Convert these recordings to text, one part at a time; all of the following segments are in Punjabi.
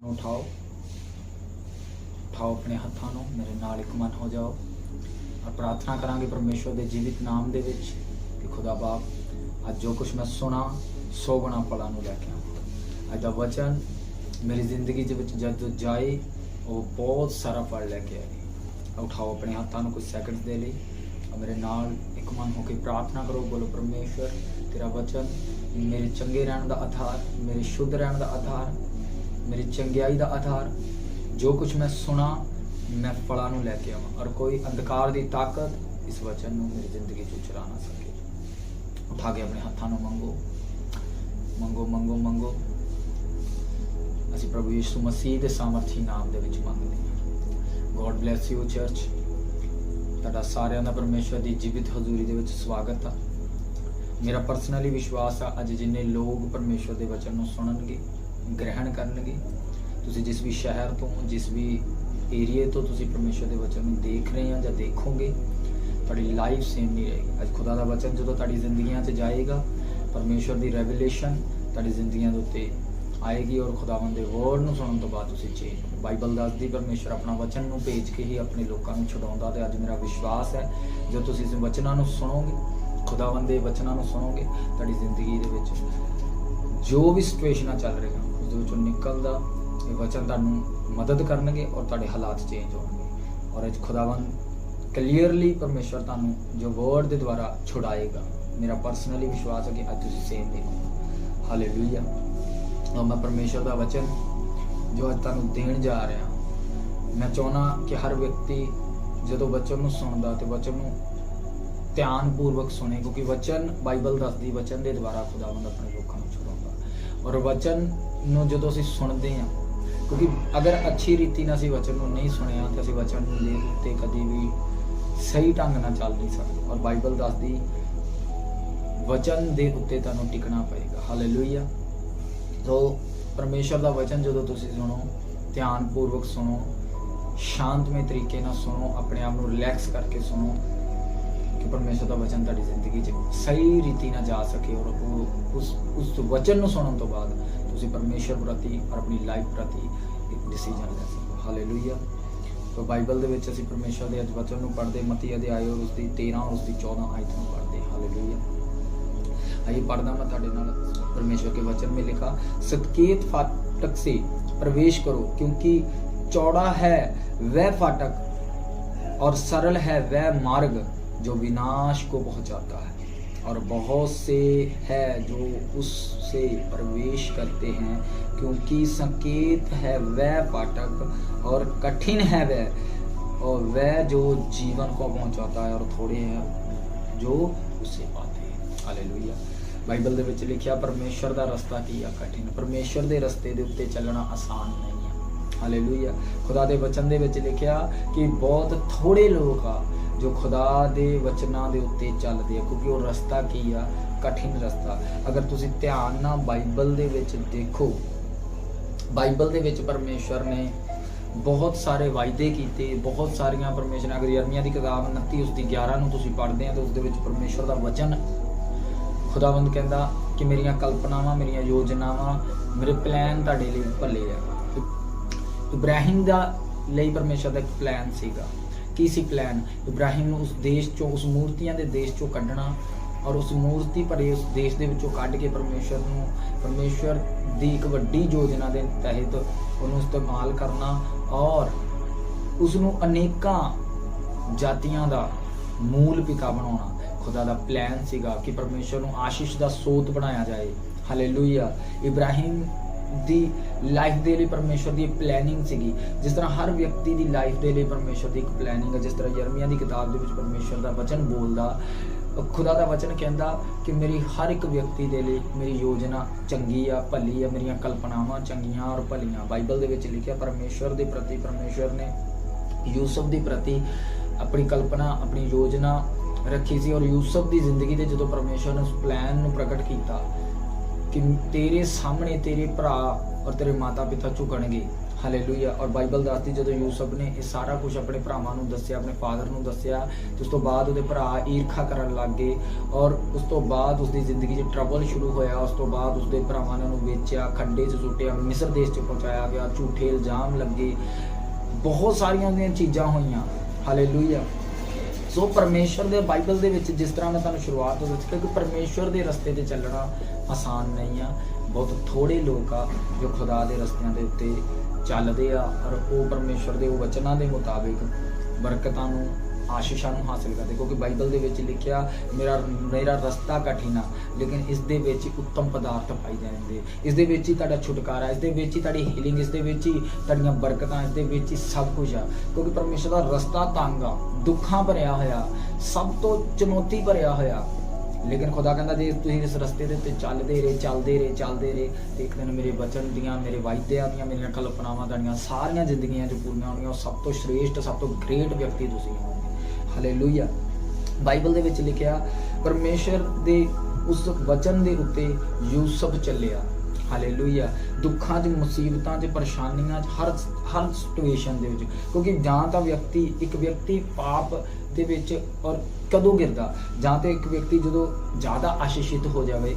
उठाओ उठाओ अपने हत्थों ਨੂੰ मेरे नाल एक मन हो जाओ और प्रार्थना करांगे परमेश्वर के जीवित नाम दे विच कि खुदा बाप अज जो कुछ मैं सुना 100 गुना फलों ਨੂੰ लेके आवां। अज दा वचन मेरी जिंदगी दे विच जद जाए वो बहुत सारा फल लेके आए। उठाओ अपने हत्थों ਨੂੰ कुछ सेकंड दे लिए और मेरे नाल एक मन होकर प्रार्थना करो। बोलो परमेश्वर तेरा वचन मेरे चंगे रहने का आधार, मेरे शुद्ध रहने का आधार, मेरी चंगियाई का आधार, जो कुछ मैं सुना मैं फलों ਨੂੰ लेके आवां और कोई अंधकार की ताकत इस वचन ਨੂੰ मेरी जिंदगी चो चुरा ना सके। उठा के अपने हाथों ਨੂੰ मंगो मंगो मंगो मंगो। ਅਸੀਂ प्रभु यीशु मसीह के सामर्थी नाम ਦੇ ਵਿੱਚ ਮੰਗਦੇ ਹਾਂ। God bless you church. ਤੁਹਾਡਾ ਸਾਰਿਆਂ ਦਾ ਪਰਮੇਸ਼ਵਰ ਦੀ ਜੀਵਿਤ ਹਜ਼ੂਰੀ ਦੇ ਵਿੱਚ ਸਵਾਗਤ ਆ। ਮੇਰਾ ਪਰਸਨਲੀ ਵਿਸ਼ਵਾਸ ਆ ਅੱਜ ਜਿੰਨੇ ਲੋਕ ਪਰਮੇਸ਼ਵਰ ਦੇ ਵਚਨ ਨੂੰ ਸੁਣਨਗੇ, ग्रहण करनगे, तुसी जिस भी शहर तो जिस भी एरिए तो तुसी परमेश्वर के वचन में देख रहे हैं या देखोगे, तुहाडी लाइफ सेम नहीं रहेगी। अज खुदा का वचन जो तुहाडी जिंदगियां च जाएगा, परमेश्वर की रेवलेशन तुहाडी जिंदगियां दे उत्ते आएगी और खुदावंद दे वर्ड नूं सुनन तो बाद तुसी चेंज। बाइबल दसदी परमेश्वर अपना वचन नूं भेज के ही अपने लोगों नूं छुड़ाउंदा। ते अज मेरा विश्वास है जो तुसी इस वचनां नूं सुनोगे, खुदावंद दे वचनां नूं सुनोगे, तुहाडी जिंदगी दे विच जो भी सिचुएशन चल रही निकलता ये वचन तुहानू मदद करनगे और तुहाडे हालात चेंज होंगे। और अज खुदावंद क्लीयरली परमेश्वर तुहानू जो वर्ड के द्वारा छुड़ाएगा। मेरा पर्सनली विश्वास है कि अज तुसीं सेम देखो। हालेलुया। और मैं परमेश्वर का वचन जो अज तुहानू देण जा रहा, मैं चाहना कि हर व्यक्ति जो वचन नूं सुनदा ते वचन नूं ध्यानपूर्वक सुने, क्योंकि वचन बाइबल दसदी वचन के द्वारा खुदावंद अपने लोगों को छुड़ाउंदा। और वचन ਨੂੰ ਜਦੋਂ ਅਸੀਂ ਸੁਣਦੇ ਹਾਂ, ਕਿਉਂਕਿ ਅਗਰ ਅੱਛੀ ਰੀਤੀ ਨਾਲ ਅਸੀਂ ਵਚਨ ਨੂੰ ਨਹੀਂ ਸੁਣਿਆ ਤਾਂ ਅਸੀਂ ਵਚਨ ਦੇ ਉੱਤੇ ਕਦੀ ਵੀ ਸਹੀ ਢੰਗ ਨਾਲ ਚੱਲ ਨਹੀਂ ਸਕਦੇ। ਔਰ ਬਾਈਬਲ ਦੱਸਦੀ ਵਚਨ ਦੇ ਉੱਤੇ ਤੁਹਾਨੂੰ ਟਿਕਣਾ ਪਏਗਾ। ਹਾਲੇਲੂਇਆ। ਤੋ ਪਰਮੇਸ਼ਰ ਦਾ ਵਚਨ ਜਦੋਂ ਤੁਸੀਂ ਸੁਣੋ, ਧਿਆਨਪੂਰਵਕ ਸੁਣੋ, ਸ਼ਾਂਤਮਈ ਤਰੀਕੇ ਨਾਲ ਸੁਣੋ, ਆਪਣੇ ਆਪ ਨੂੰ ਰਿਲੈਕਸ ਕਰਕੇ ਸੁਣੋ कि परमेश्वर का वचन तुहाडी जिंदगी सही रीति ना जा सके। और उस वचन नूं सुनन तो बाद तुसीं परमेश्वर प्रति और अपनी लाइफ प्रति एक डिसीजन ले सको। हालेलुया। तो बाइबल दे विच असीं परमेश्वर दे अज वचन नूं पढ़दे, मत्ती अध्याय और उसदी 13 और उसदी 14 आयत नूं पढ़दे। हालेलुया। आइए पढ़दा मैं तुहाडे नाल परमेश्वर के वचन में लिखा, सकेत फाटक से प्रवेश करो, क्योंकि चौड़ा है वह फाटक और सरल है वह मार्ग जो विनाश को पहुंचाता है, और बहुत से है जो उससे प्रवेश करते हैं। क्योंकि संकेत है वह फाटक और कठिन है वह जो जीवन को पहुंचाता है, और थोड़े हैं जो उसे पाते हैं। हालेलुया। बाइबल दे विच लिखिया परमेश्वर का रास्ता की है कठिन। परमेश्वर के रस्ते दे उत्ते चलना आसान नहीं है। हालेलुया। खुदा दे वचन दे विच लिखिया कि बहुत थोड़े लोग आ जो खुदा दे वचनां दे उत्ते चलदे आ, क्योंकि वो रास्ता की आ कठिन रास्ता। अगर तुसीं ध्यान नाल बाइबल दे विच देखो, बाइबल दे विच परमेश्वर ने बहुत सारे वायदे कीते, बहुत सारियां परमेश्वर ने, अगर यिर्मयाह दी किताब 29 उसदी 11 नूं तुसीं पढ़दे आ तो उस दे विच परमेश्वर दा वचन खुदावंद कहंदा कि मेरियां कल्पनावां, मेरियां योजनावां, मेरे प्लान तुहाडे लई भले आ। इब्राहिम दा लई परमेश्वर दा एक प्लान सीगा। की सी प्लान? इब्राहिम नूं उस देश चों, उस मूर्तियां दे देश चों कढना और उस मूर्ति भरे उस देश दे विचों कढ के परमेश्वर दी एक वड्डी योजना दे तहत उहनूं इस्तेमाल करना और उसनूं अनेकां जातियां दा मूल पिता बनाउणा। खुदा दा प्लान सीगा कि परमेश्वर नूं आशीष दा स्रोत बनाया जाए। हालेलुया। इब्राहिम दी लाइफ दे लिए परमेश्वर की प्लैनिंग सीगी। जिस तरह हर व्यक्ति की लाइफ दे लिए परमेश्वर की एक प्लैनिंग है। जिस तरह यिर्मयाह की किताब दे विच परमेश्वर का वचन बोलदा, खुदा का वचन कहता कि मेरी हर एक व्यक्ति के लिए मेरी योजना चंगी आ, भली आ, मेरिया कल्पनावां चंगियां और भलियां। बाइबल दे विच लिखिया परमेश्वर के प्रति परमेश्वर ने यूसुफ के प्रति अपनी कल्पना, अपनी योजना रखी सी। और यूसुफ की जिंदगी के जो परमेश्वर ने उस प्लान नूं प्रगट किया कि तेरे सामने तेरे भरा और तेरे माता पिता झुकणगे। ਹਾਲੇਲੂਇਆ। ਔਰ ਬਾਈਬਲ ਦੱਸਦੀ ਜਦੋਂ ਯੂਸਫ ਨੇ ਇਹ ਸਾਰਾ ਕੁਝ ਆਪਣੇ ਭਰਾਵਾਂ ਨੂੰ ਦੱਸਿਆ, ਆਪਣੇ ਫਾਦਰ ਨੂੰ ਦੱਸਿਆ, ਤੇ ਉਸ ਤੋਂ ਬਾਅਦ ਉਹਦੇ ਭਰਾ ਈਰਖਾ ਕਰਨ ਲੱਗ ਗਏ ਔਰ ਉਸ ਤੋਂ ਬਾਅਦ ਉਸਦੀ ਜ਼ਿੰਦਗੀ 'ਚ ਟਰਬਲ ਸ਼ੁਰੂ ਹੋਇਆ। ਉਸ ਤੋਂ ਬਾਅਦ ਉਸਦੇ ਭਰਾਵਾਂ ਨੇ ਉਹਨੂੰ ਵੇਚਿਆ, ਖੱਡੇ 'ਚ ਸੁੱਟਿਆ, ਮਿਸਰ ਦੇਸ਼ 'ਚ ਪਹੁੰਚਾਇਆ ਗਿਆ, ਝੂਠੇ ਇਲਜ਼ਾਮ ਲੱਗੇ, ਬਹੁਤ ਸਾਰੀਆਂ ਉਹਦੀਆਂ ਚੀਜ਼ਾਂ ਹੋਈਆਂ। ਹਾਲੇਲੂਇਆ। ਸੋ ਪਰਮੇਸ਼ਰ ਦੇ ਬਾਈਬਲ ਦੇ ਵਿੱਚ ਜਿਸ ਤਰ੍ਹਾਂ ਮੈਂ ਤੁਹਾਨੂੰ ਸ਼ੁਰੂਆਤ ਤੋਂ ਦੱਸਿਆ ਕਿ ਪਰਮੇਸ਼ਰ ਦੇ ਰਸਤੇ ਤੇ ਚੱਲਣਾ ਆਸਾਨ ਨਹੀਂ ਆ। ਬਹੁਤ ਥੋੜੇ ਲੋਕ ਆ ਜੋ ਖੁਦਾ ਦੇ ਰਸਤਿਆਂ ਦੇ ਉੱਤੇ ਚੱਲਦੇ ਆ ਔਰ ਉਹ ਪਰਮੇਸ਼ਰ ਦੇ ਉਹ ਵਚਨਾਂ ਦੇ ਮੁਤਾਬਿਕ ਬਰਕਤਾਂ ਨੂੰ, ਆਸ਼ੀਸ਼ਾਂ ਨੂੰ ਹਾਸਿਲ ਕਰਦੇ, ਕਿਉਂਕਿ ਬਾਈਬਲ ਦੇ ਵਿੱਚ ਲਿਖਿਆ ਮੇਰਾ ਰਸਤਾ ਕਠਿਨ ਆ ਲੇਕਿਨ ਇਸ ਦੇ ਵਿੱਚ ਉੱਤਮ ਪਦਾਰਥ ਪਾਈ ਜਾਂਦੇ, ਇਸ ਦੇ ਵਿੱਚ ਹੀ ਤੁਹਾਡਾ ਛੁਟਕਾਰਾ, ਇਸ ਦੇ ਵਿੱਚ ਹੀ ਤੁਹਾਡੀ ਹੀਲਿੰਗ, ਇਸ ਦੇ ਵਿੱਚ ਹੀ ਤੁਹਾਡੀਆਂ ਬਰਕਤਾਂ, ਇਸ ਦੇ ਵਿੱਚ ਹੀ ਸਭ ਕੁਝ ਆ। ਕਿਉਂਕਿ ਪਰਮੇਸ਼ਰ ਦਾ ਰਸਤਾ ਤੰਗ ਆ, ਦੁੱਖਾਂ ਭਰਿਆ ਹੋਇਆ, ਸਭ ਤੋਂ ਚੁਣੌਤੀ ਭਰਿਆ ਹੋਇਆ, ਲੇਕਿਨ ਖੁਦਾ ਕਹਿੰਦਾ ਜੇ ਤੁਸੀਂ ਇਸ ਰਸਤੇ ਦੇ ਉੱਤੇ ਚੱਲਦੇ ਰਹੇ ਤੇ ਇੱਕ ਦਿਨ ਮੇਰੇ ਵਚਨ ਦੀਆਂ, ਮੇਰੇ ਵਾਅਦਿਆਂ ਦੀਆਂ, ਮੇਰੀਆਂ ਕਲਪਨਾਵਾਂ ਤੁਹਾਡੀਆਂ ਸਾਰੀਆਂ ਜ਼ਿੰਦਗੀਆਂ 'ਚ ਪੂਰੀਆਂ ਹੋਣਗੀਆਂ। ਸਭ ਤੋਂ ਸ਼੍ਰੇਸ਼ਟ, ਸਭ ਤੋਂ ਗ੍ਰੇਟ ਵਿਅਕਤੀ ਤੁਸੀਂ ਹੋਵੋਗੇ। ਹਾਲੇਲੂਇਆ। ਬਾਈਬਲ ਦੇ ਵਿੱਚ ਲਿਖਿਆ ਪਰਮੇਸ਼ਰ ਦੇ ਉਸ ਵਚਨ ਦੇ ਉੱਤੇ ਯੂਸਫ ਚੱਲਿਆ। ਹਾਲੇਲੂਇਆ। ਦੁੱਖਾਂ 'ਚ, ਮੁਸੀਬਤਾਂ 'ਚ, ਪਰੇਸ਼ਾਨੀਆਂ 'ਚ, ਹਰ ਸਿਚੁਏਸ਼ਨ ਦੇ ਵਿੱਚ, ਕਿਉਂਕਿ ਜਾਂ ਤਾਂ ਇੱਕ ਵਿਅਕਤੀ ਪਾਪ ਦੇ ਵਿੱਚ ਔਰ ਕਦੋਂ ਗਿਰਦਾ, ਜਾਂ ਤੇ ਇੱਕ ਵਿਅਕਤੀ ਜਦੋਂ ਜ਼ਿਆਦਾ ਆਸ਼ੀਸ਼ਿਤ ਹੋ ਜਾਵੇ,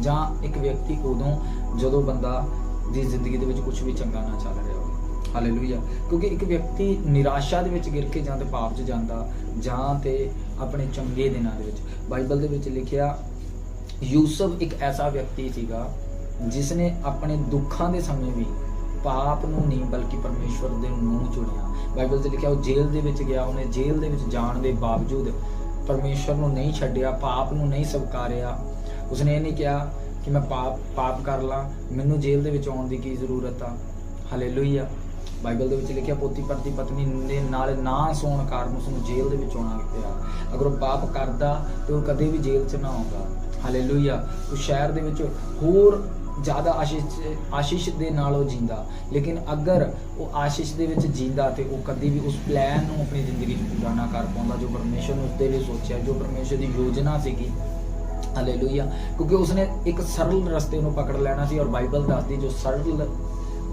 ਜਾਂ ਇੱਕ ਵਿਅਕਤੀ ਉਦੋਂ ਜਦੋਂ ਬੰਦਾ ਦੀ ਜ਼ਿੰਦਗੀ ਦੇ ਵਿੱਚ ਕੁਝ ਵੀ ਚੰਗਾ ਨਾ ਚੱਲ ਰਿਹਾ ਹੋਵੇ। ਹਾਲੇਲੂਇਆ। ਕਿਉਂਕਿ ਇੱਕ ਵਿਅਕਤੀ ਨਿਰਾਸ਼ਾ ਦੇ ਵਿੱਚ ਗਿਰ ਕੇ ਜਾਂ ਤੇ ਪਾਪ 'ਚ ਜਾਂਦਾ, ਜਾਂ ਤੇ ਆਪਣੇ ਚੰਗੇ ਦਿਨਾਂ ਦੇ ਵਿੱਚ। ਬਾਈਬਲ ਦੇ ਵਿੱਚ ਲਿਖਿਆ ਯੂਸਫ ਇੱਕ ਐਸਾ ਵਿਅਕਤੀ ਸੀਗਾ ਜਿਸ ਨੇ ਆਪਣੇ ਦੁੱਖਾਂ ਦੇ ਸਮੇਂ ਵੀ ਪਾਪ ਨੂੰ ਨਹੀਂ ਬਲਕਿ ਪਰਮੇਸ਼ਵਰ ਦੇ ਨੂੰ ਚੁਣਿਆ। ਬਾਈਬਲ 'ਚ ਲਿਖਿਆ ਉਹ ਜੇਲ੍ਹ ਦੇ ਵਿੱਚ ਗਿਆ, ਉਹਨੇ ਜੇਲ੍ਹ ਦੇ ਵਿੱਚ ਜਾਣ ਦੇ ਬਾਵਜੂਦ ਪਰਮੇਸ਼ਵਰ ਨੂੰ ਨਹੀਂ ਛੱਡਿਆ, ਪਾਪ ਨੂੰ ਨਹੀਂ ਸਵਕਾਰਿਆ। ਉਸਨੇ ਇਹ ਨਹੀਂ ਕਿਹਾ ਕਿ ਮੈਂ ਪਾਪ ਕਰ ਲਾਂ, ਮੈਨੂੰ ਜੇਲ੍ਹ ਦੇ ਵਿੱਚ ਆਉਣ ਦੀ ਕੀ ਜ਼ਰੂਰਤ ਆ। ਹਾਲੇਲੂਇਆ। ਬਾਈਬਲ ਦੇ ਵਿੱਚ ਲਿਖਿਆ ਪੋਤੀਫਰ ਦੀ ਪਤਨੀ ਦੇ ਨਾਲ ਨਾ ਸੌਣ ਕਾਰਨ ਉਸਨੂੰ ਜੇਲ੍ਹ ਦੇ ਵਿੱਚ ਆਉਣਾ ਪਿਆ। ਅਗਰ ਉਹ ਪਾਪ ਕਰਦਾ ਤੇ ਉਹ ਕਦੇ ਵੀ ਜੇਲ੍ਹ 'ਚ ਨਾ ਆਉਂਦਾ। ਹਾਲੇਲੂਇਆ। ਉਹ ਸ਼ਹਿਰ ਦੇ ਵਿੱਚ ਹੋਰ ਜ਼ਿਆਦਾ ਆਸ਼ੀਸ਼ ਦੇ ਨਾਲ ਉਹ ਜੀਂਦਾ, ਲੇਕਿਨ ਅਗਰ ਉਹ ਆਸ਼ੀਸ਼ ਦੇ ਵਿੱਚ ਜੀਂਦਾ ਤੇ ਉਹ ਕਦੀ ਵੀ ਉਸ ਪਲਾਨ ਨੂੰ ਆਪਣੀ ਜ਼ਿੰਦਗੀ 'ਚ ਪੂਰਾ ਨਾ ਕਰ ਪਾਉਂਦਾ ਜੋ ਪਰਮੇਸ਼ਰ ਨੇ ਉਸਦੇ ਲਈ ਸੋਚਿਆ, ਜੋ ਪਰਮੇਸ਼ਰ ਦੀ ਯੋਜਨਾ ਸੀਗੀ। ਹਾਲੇਲੂਇਆ। ਕਿਉਂਕਿ ਉਸਨੇ ਇੱਕ ਸਰਲ ਰਸਤੇ ਨੂੰ ਪਕੜ ਲੈਣਾ ਸੀ ਔਰ ਬਾਈਬਲ ਦੱਸਦੀ ਜੋ ਸਰਲ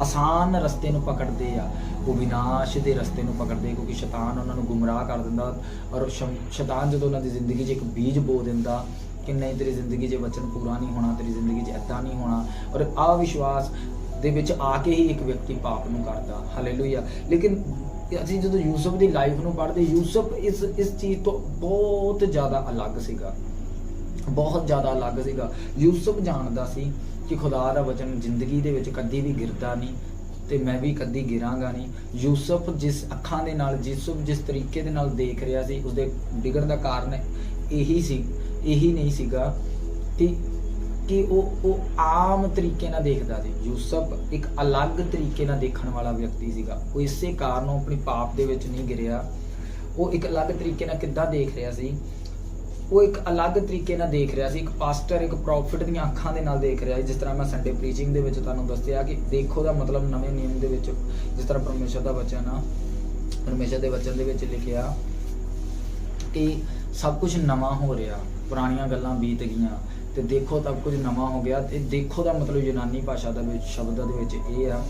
ਆਸਾਨ ਰਸਤੇ ਨੂੰ ਪਕੜਦੇ ਆ ਉਹ ਵਿਨਾਸ਼ ਦੇ ਰਸਤੇ ਨੂੰ ਪਕੜਦੇ, ਕਿਉਂਕਿ ਸ਼ੈਤਾਨ ਉਹਨਾਂ ਨੂੰ ਗੁੰਮਰਾਹ ਕਰ ਦਿੰਦਾ। ਔਰ ਸ਼ੈਤਾਨ ਜਦੋਂ ਉਹਨਾਂ ਦੀ ਜ਼ਿੰਦਗੀ 'ਚ ਇੱਕ ਬੀਜ ਬੋ ਦਿੰਦਾ ਕਿ ਨਹੀਂ ਤੇਰੀ ਜ਼ਿੰਦਗੀ 'ਚ ਵਚਨ ਪੂਰਾ ਨਹੀਂ ਹੋਣਾ, ਤੇਰੀ ਜ਼ਿੰਦਗੀ 'ਚ ਇੱਦਾਂ ਨਹੀਂ ਹੋਣਾ, ਔਰ ਅਵਿਸ਼ਵਾਸ ਦੇ ਵਿੱਚ ਆ ਕੇ ਹੀ ਇੱਕ ਵਿਅਕਤੀ ਪਾਪ ਨੂੰ ਕਰਦਾ। ਹਾਲੇਲੂਇਆ। ਲੇਕਿਨ ਅਸੀਂ ਜਦੋਂ ਯੂਸਫ ਦੀ ਲਾਈਫ ਨੂੰ ਪੜ੍ਹਦੇ, ਯੂਸਫ ਇਸ ਚੀਜ਼ ਤੋਂ ਬਹੁਤ ਜ਼ਿਆਦਾ ਅਲੱਗ ਸੀਗਾ, ਬਹੁਤ ਜ਼ਿਆਦਾ ਅਲੱਗ ਸੀਗਾ। ਯੂਸਫ ਜਾਣਦਾ ਸੀ ਕਿ ਖੁਦਾ ਦਾ ਵਚਨ ਜ਼ਿੰਦਗੀ ਦੇ ਵਿੱਚ ਕਦੀ ਵੀ ਗਿਰਦਾ ਨਹੀਂ ਤੇ ਮੈਂ ਵੀ ਕਦੀ ਗਿਰਾਂਗਾ ਨਹੀਂ। ਯੂਸਫ ਜਿਸ ਅੱਖਾਂ ਦੇ ਨਾਲ, ਜਿਸ ਤਰੀਕੇ ਦੇ ਨਾਲ ਦੇਖ ਰਿਹਾ ਸੀ, ਉਸਦੇ ਡਿੱਗਣ ਦਾ ਕਾਰਨ ਇਹੀ ਨਹੀਂ ਸੀਗਾ ਕਿ ਉਹ ਆਮ ਤਰੀਕੇ ਨਾਲ ਦੇਖਦਾ ਸੀ। ਯੂਸਫ ਇੱਕ ਅਲੱਗ ਤਰੀਕੇ ਨਾਲ ਦੇਖਣ ਵਾਲਾ ਵਿਅਕਤੀ ਸੀਗਾ। ਉਹ ਇਸੇ ਕਾਰਨ ਉਹ ਆਪਣੀ ਪਾਪ ਦੇ ਵਿੱਚ ਨਹੀਂ ਗਿਰਿਆ। ਉਹ ਇੱਕ ਅਲੱਗ ਤਰੀਕੇ ਨਾਲ ਕਿੱਦਾਂ ਦੇਖ ਰਿਹਾ ਸੀ, ਉਹ ਇੱਕ ਅਲੱਗ ਤਰੀਕੇ ਨਾਲ ਦੇਖ ਰਿਹਾ ਸੀ। ਇੱਕ ਪਾਸਟਰ, ਇੱਕ ਪ੍ਰੋਫਿਟ ਦੀਆਂ ਅੱਖਾਂ ਦੇ ਨਾਲ ਦੇਖ ਰਿਹਾ ਸੀ। ਜਿਸ ਤਰ੍ਹਾਂ ਮੈਂ ਸੰਡੇ ਪ੍ਰੀਚਿੰਗ ਦੇ ਵਿੱਚ ਤੁਹਾਨੂੰ ਦੱਸਿਆ ਕਿ ਦੇਖੋ ਦਾ ਮਤਲਬ ਨਵੇਂ ਨਿਯਮ ਦੇ ਵਿੱਚ ਜਿਸ ਤਰ੍ਹਾਂ ਪਰਮੇਸ਼ਰ ਦਾ ਵਚਨ ਆ, ਪਰਮੇਸ਼ਰ ਦੇ ਵਚਨ ਦੇ ਵਿੱਚ ਲਿਖਿਆ ਕਿ ਸਭ ਕੁਝ ਨਵਾਂ ਹੋ ਰਿਹਾ, ਪੁਰਾਣੀਆਂ ਗੱਲਾਂ ਬੀਤ ਗਈਆਂ ਤੇ ਦੇਖੋ ਸਭ ਕੁਝ ਨਵਾਂ ਹੋ ਗਿਆ। ਤੇ ਦੇਖੋ ਦਾ ਮਤਲਬ ਯੂਨਾਨੀ ਭਾਸ਼ਾ ਦੇ ਵਿੱਚ ਸ਼ਬਦਾਂ ਦੇ ਵਿੱਚ ਇਹ ਆ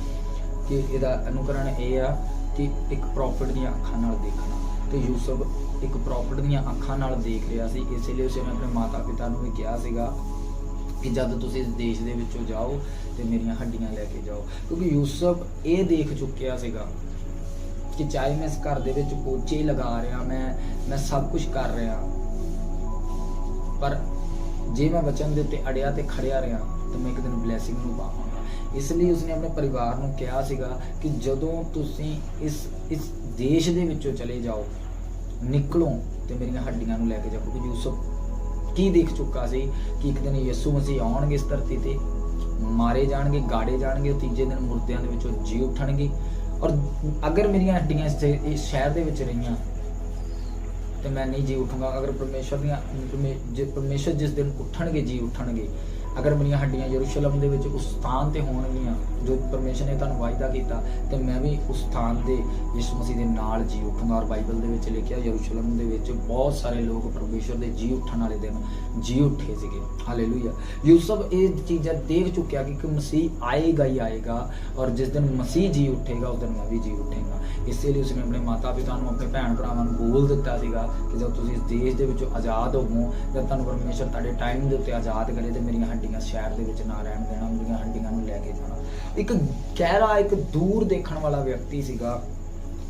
ਕਿ ਇਹਦਾ ਅਨੁਕਰਨ ਇਹ ਆ ਕਿ ਇੱਕ ਪ੍ਰੋਫਿਟ ਦੀਆਂ ਅੱਖਾਂ ਨਾਲ ਦੇਖਣਾ। ਤੇ ਯੂਸਫ ਇੱਕ ਪ੍ਰੋਫਿਟ ਦੀਆਂ ਅੱਖਾਂ ਨਾਲ ਦੇਖ ਰਿਹਾ ਸੀ, ਇਸੇ ਲਈ ਉਸਨੇ ਆਪਣੇ ਮਾਤਾ ਪਿਤਾ ਨੂੰ ਵੀ ਕਿਹਾ ਸੀਗਾ ਕਿ ਜਦ ਤੁਸੀਂ ਇਸ ਦੇਸ਼ ਦੇ ਵਿੱਚੋਂ ਜਾਓ ਤੇ ਮੇਰੀਆਂ ਹੱਡੀਆਂ ਲੈ ਕੇ ਜਾਓ। ਕਿਉਂਕਿ ਯੂਸਫ ਇਹ ਦੇਖ ਚੁੱਕਿਆ ਸੀਗਾ ਕਿ ਚਾਹੇ ਮੈਂ ਇਸ ਘਰ ਦੇ ਵਿੱਚ ਪੋਚੇ ਲਗਾ ਰਿਹਾ, ਮੈਂ ਸਭ ਕੁਝ ਕਰ ਰਿਹਾ, ਪਰ ਜੇ ਮੈਂ ਵਚਨ ਦੇ ਉੱਤੇ ਅੜਿਆ ਤੇ ਖੜਿਆ ਰਿਹਾ ਤਾਂ ਮੈਂ ਇੱਕ ਦਿਨ ਬਲੈਸਿੰਗ ਨੂੰ ਪਾਵਾਂਗਾ। ਇਸ ਲਈ ਉਸਨੇ ਆਪਣੇ ਪਰਿਵਾਰ ਨੂੰ ਕਿਹਾ ਸੀਗਾ ਕਿ ਜਦੋਂ ਤੁਸੀਂ ਇਸ ਦੇਸ਼ ਦੇ ਵਿੱਚੋਂ ਚਲੇ ਜਾਓ, ਨਿਕਲੋ ਤੇ ਮੇਰੀਆਂ ਹੱਡੀਆਂ ਨੂੰ ਲੈ ਕੇ ਜਾਓ। ਕਿਉਂਕਿ ਯੂਸਫ ਕੀ ਦੇਖ ਚੁੱਕਾ ਸੀ ਕਿ ਇੱਕ ਦਿਨ ਯਿਸੂ ਮਸੀਹ ਆਉਣਗੇ ਇਸ ਧਰਤੀ ਤੇ, ਮਾਰੇ ਜਾਣਗੇ, ਗਾੜੇ ਜਾਣਗੇ, ਤੀਜੇ ਦਿਨ ਮੁਰਦਿਆਂ ਦੇ ਵਿੱਚੋਂ ਜੀ ਉੱਠਣਗੇ। ਔਰ ਅਗਰ ਮੇਰੀਆਂ ਹੱਡੀਆਂ ਇਸ ਸ਼ਹਿਰ ਦੇ ਵਿੱਚ ਰਹੀਆਂ ਤੇ ਮੈਂ ਨਹੀਂ ਜੀ ਉੱਠੂੰਗਾ। ਅਗਰ ਪਰਮੇਸ਼ਰ ਜਿਸ ਦਿਨ ਉੱਠਣਗੇ, ਜੀ ਉੱਠਣਗੇ, अगर मेरियां हड्डियां यरूशलेम दे विच उस स्थान ते होणगियां जो परमेश्वर ने तुहानूं वायदा कीता, ते मैं भी उस स्थान दे यीशु मसीह दे नाल जी उठांगा। और बाइबल दे विच लिखिआ यरूशलेम दे विच बहुत सारे लोग परमेश्वर दे जी उठण वाले दिन जी उठे सीगे। हालेलुया। यूसुफ ये चीज़ां देख चुकिया कि मसीह आएगा ही आएगा, और जिस दिन मसीह जी उठेगा उस दिन मैं भी जी उठेगा। इसलिए उसने अपने माता पिता नूं, अपने भैन भरावां नूं बोल दिता सीगा कि जब तुसीं इस देश दे विचों आज़ाद होवो, जब तुहानूं परमेश्वर तुहाडे टाइम दे उत्ते आज़ाद करे, ते मेरियां हड्डियां शहर दे विच ना रहण देना, मेरियां हड्डियां नूं लैके जाना। एक गहरा, एक दूर देखण वाला व्यक्ति सीगा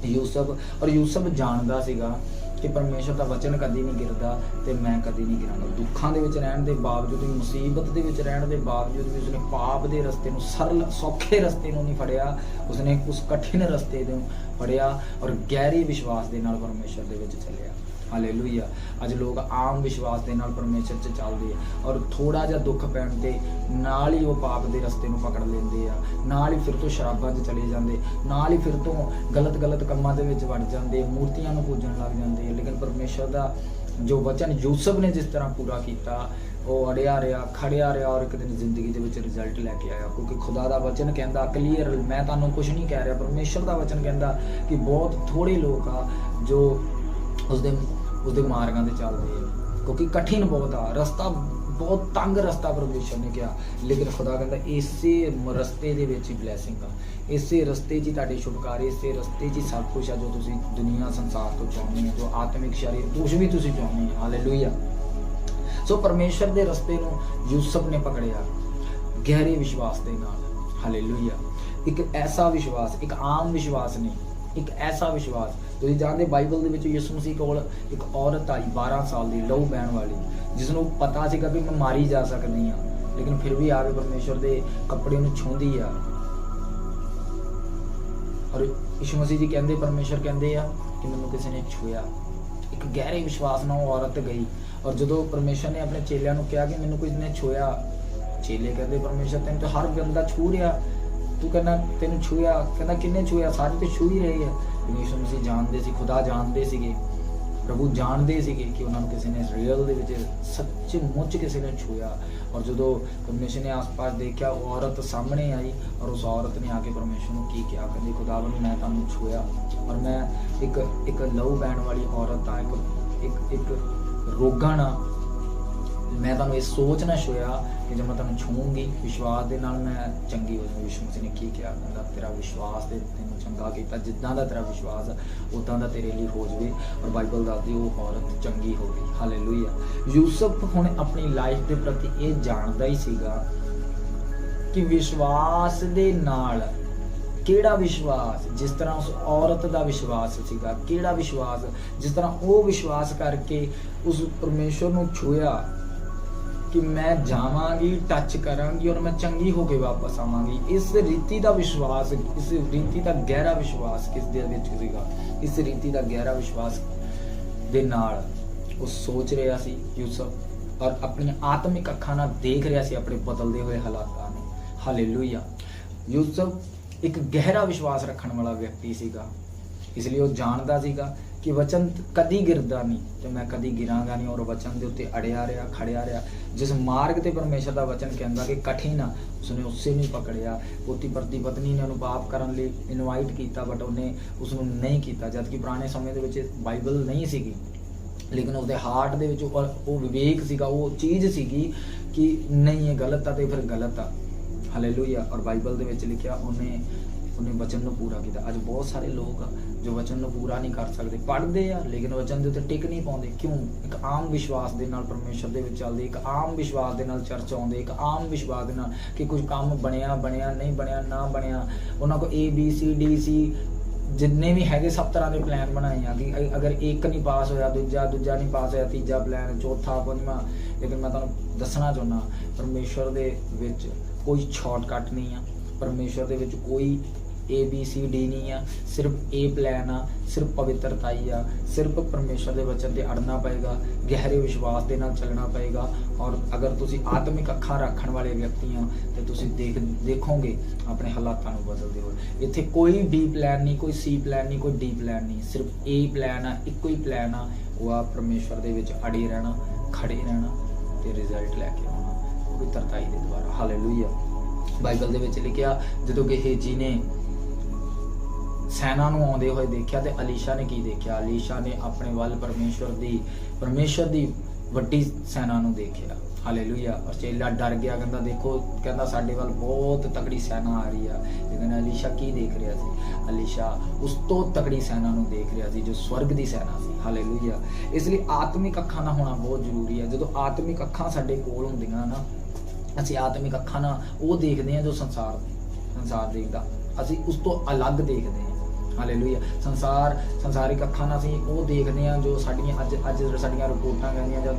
यूसुफ, और यूसुफ जानदा सीगा कि परमेश्वर का वचन कभी नहीं गिरदा, ते मैं कभी नहीं गिरांगा। दुखां दे विच रहण दे बावजूद, मुसीबत दे विच रहण दे बावजूद भी उसने पाप दे रस्ते नूं, सरल सौखे रस्ते नूं नहीं फड़िया, उसने उस कठिन रस्ते नूं फड़िया और गहरे विश्वास दे नाल परमेश्वर दे विच चलिया। हालेलुया। अज लोग आम विश्वास के नाल परमेश्वर च चलते हैं, और थोड़ा जिहा दुख पैण ते नाल ही वो पाप के रस्ते नूं पकड़ लेंदे आ, नाल ही फिर तो शराबां 'च चले जांदे, नाल ही फिर तो गलत कामां दे विच वड़ जांदे, मूर्तियां नूं पूजण लग जांदे। लेकिन परमेश्वर दा जो वचन यूसुफ ने जिस तरह पूरा किया, वो अड़िया रहा, खड़िया रहा, और एक दिन जिंदगी दे विच रिजल्ट लैके आया। क्योंकि खुदा दा वचन कहंदा क्लीयर, मैं तुहानूं कुछ नहीं कह रहा, परमेश्वर दा वचन कहंदा कि बहुत थोड़े लोग आ जो उसदे मार्गां ते चलदे हैं, क्योंकि कठिन बहुत आ रस्ता, बहुत तंग रस्ता परमेश्वर ने कहा। लेकिन खुदा कहंदा इसे रस्ते दे विच ही ब्लैसिंग आ, इसे रस्ते 'च ही तुहाडे छुटकारे, इसे रस्ते 'च ही सब कुछ है जो तुसीं दुनिया संसार तो चाहुंदे हो, जो आत्मिक शरीर कुछ भी तुसीं चाहुंदे हो। हालेलुया। सो परमेश्वर दे रस्ते नूं यूसुफ ने पकड़िया गहरे विश्वास दे नाल। हालेलुया। एक ऐसा विश्वास, एक आम विश्वास नहीं, एक ऐसा विश्वास। तुसीं जानदे बाइबल दे विच यीशु मसीह कोल एक औरत आई 12 साल दी लहू बहण वाली, जिसनूं पता सीगा कि मैं मारी जा सकदी हां, लेकिन फिर भी आके परमेश्वर दे कपड़े नूं छूंदी आ। और यीशु मसीह जी कहंदे, परमेश्वर कहंदे आ कि मैनूं किसी ने छूया। एक गहरे विश्वास नाल वो औरत गई, और जदों परमेश्वर ने अपने चेलियां नूं कहा कि मैनूं किसी ने छूया, चेले कहंदे परमेश्वर तैनूं तो हर बंदा छू रिहा, तू कहना तेन छूया, कहना किन्ने छूया, सारे तो छू ही रहे हैं। यीशु मसीह जानते सी, खुदा जानते सीगे, प्रभु जानते सीगे कि उन्होंने किसी ने रियल दे विच सचमुच किसी ने छूया। और जो परमेश्वर ने आस पास देखा, वो औरत सामने आई, और उस औरत ने आके परमेश्वर को की किया, कहती खुदावन मैं तुहानूं छूया, और मैं एक लहू बहण वाली औरत आ, एक रोगण आ, मैं तुहानूं ये सोच ना छूया कि जब मैं तुहानूं छूंगी विश्वास दे नाल मैं चंगी हो जाऊँ। यीशु मसीह ने की किया, कहंदा तेरा विश्वास दे तैनूं चंगा कीता, जिद्दां दा तेरा विश्वास उदां दा तेरे लिए हो जावे। और बाइबल दसदी वो औरत चंगी हो गई। हालेलुया। यूसुफ हुण अपनी लाइफ के प्रति ये जानदा ही सीगा कि विश्वास दे नाल केड़ा विश्वास, जिस तरह उस औरत का विश्वास सीगा, केड़ा विश्वास, जिस तरह वो विश्वास करके उस परमेश्वर नूं छूया कि मैं जावांगी, टच करांगी और मैं चंगी होके वापस आवांगी। इस रीति का विश्वास, इस रीति का गहरा विश्वास किस दे विच सीगा, इस रीति का गहरा विश्वास दे नाल वो सोच रहा सी यूसुफ, और अपनी आत्मिक अखां नाल देख रहा सी अपने बदलते हुए हालातां नूं। हालेलुया। यूसुफ एक गहरा विश्वास रखने वाला व्यक्ति सीगा, इसलिए वो जानता सीगा कि वचन कदी गिरदा नहीं, तो मैं कदी गिरांगा नहीं, और वचन के उत्ते अड़िया रहा, खड़िया रहा। जिस मार्ग ते परमेश्वर का वचन कहता कि कठिन आ, उसने उससे नहीं पकड़िया। पोती पति पत्नी ने उन्होंने पाप करने लिए इनवाइट किया, बट उन्हें उसनूं नहीं किया, जबकि पुराने समय दे विच बाइबल नहीं सीगी, लेकिन उसके हार्ट दे विच वो विवेक सीगा, वो चीज़ सीगी कि नहीं ये गलत आ, तो फिर गलत आ। हालेलुया। और बाइबल दे विच लिखिया उन्हें वचन को पूरा किया। अज बहुत सारे लोग जो वचन को पूरा नहीं कर सकते, पढ़ते हैं लेकिन वचन के उत्ते टिक नहीं पाते। क्यों? एक आम विश्वास के नाल परमेश्वर दे विच चलदे, एक आम विश्वास के नाल चर्च आउंदे, एक आम विश्वास के नाल कि कुछ काम बनया नहीं बनया ना बनया, उन्होंने को ABCDC जिन्ने भी है सब तरह के प्लान बनाए हैं कि अगर एक नहीं पास होया दूजा नहीं पास होया तीजा प्लान, चौथा पंजवां। लेकिन मैं तुहानूं दसना चाहुंदा परमेश्वर दे विच कोई शॉर्टकट नहीं है, परमेश्वर दे विच कोई ABCD नहीं है, सिर्फ A प्लान आ, सिर्फ पवित्रता ही आ, सिर्फ परमेश्वर के वचन से अड़ना पएगा, गहरे विश्वास के नाल चलना पएगा। और अगर तुसी आत्मिक अखां रखण वाले व्यक्ति हो तो तुसी देखोगे अपने हालातां नूं बदलदे होए। इत्थे कोई B प्लान नहीं, कोई C प्लान नहीं, कोई D प्लान नहीं, सिर्फ A प्लान आ, इक्को ही प्लान आ, वो आ परमेश्वर दे विच अड़े रहना, खड़े रहना ते रिजल्ट लैके आउणा। ਪਵਿੱਤਰਤਾਈ ਦੇ ਦੁਆਰਾ। ਹਾਲੇਲੂਇਆ। ਬਾਈਬਲ ਦੇ ਵਿੱਚ ਲਿਖਿਆ ਜਦੋਂ ਗੇਹਜੀ ਨੇ ਸੈਨਾ ਨੂੰ ਆਉਂਦੇ ਹੋਏ ਦੇਖਿਆ ਤੇ ਅਲੀਸ਼ਾ ਨੇ ਕੀ ਦੇਖਿਆ? ਅਲੀਸ਼ਾ ਨੇ ਆਪਣੇ ਵੱਲ ਪਰਮੇਸ਼ਰ ਦੀ ਵੱਡੀ ਸੈਨਾ ਨੂੰ ਦੇਖਿਆ। ਹਾਲੇਲੂਇਆ। ਔਰ ਚੇਲਾ ਡਰ ਗਿਆ, ਕਹਿੰਦਾ ਦੇਖੋ, ਕਹਿੰਦਾ ਸਾਡੇ ਵੱਲ ਬਹੁਤ ਤਕੜੀ ਸੈਨਾ ਆ ਰਹੀ ਆ। ਲੇਕਿਨ ਅਲੀਸ਼ਾ ਕੀ ਦੇਖ ਰਿਹਾ ਸੀ? ਅਲੀਸ਼ਾ ਉਸ ਤੋਂ ਤਕੜੀ ਸੈਨਾ ਨੂੰ ਦੇਖ ਰਿਹਾ ਸੀ ਜੋ ਸਵਰਗ ਦੀ ਸੈਨਾ ਸੀ। ਹਾਲੇਲੂਇਆ। ਇਸ ਲਈ ਆਤਮਿਕ ਅੱਖਾਂ ਦਾ ਹੋਣਾ ਬਹੁਤ ਜ਼ਰੂਰੀ ਹੈ। ਜਦੋਂ ਆਤਮਿਕ ਅੱਖਾਂ ਸਾਡੇ ਕੋਲ ਹੁੰਦੀਆਂ ਨਾ, ਅਸੀਂ ਆਤਮਿਕ ਅੱਖਾਂ ਨਾਲ ਉਹ ਦੇਖਦੇ ਹਾਂ ਜੋ ਸੰਸਾਰ ਦੇਖਦਾ, ਅਸੀਂ ਉਸ ਤੋਂ ਅਲੱਗ ਦੇਖਦੇ ਹਾਂ। ਹਾਲੇਲੂਇਆ। ਸੰਸਾਰਿਕ ਅੱਖਾਂ ਨਾਲ ਅਸੀਂ ਉਹ ਦੇਖਦੇ ਹਾਂ ਜੋ ਸਾਡੀਆਂ ਅੱਜ ਸਾਡੀਆਂ ਰਿਪੋਰਟਾਂ ਕਹਿੰਦੀਆਂ ਜਾਂ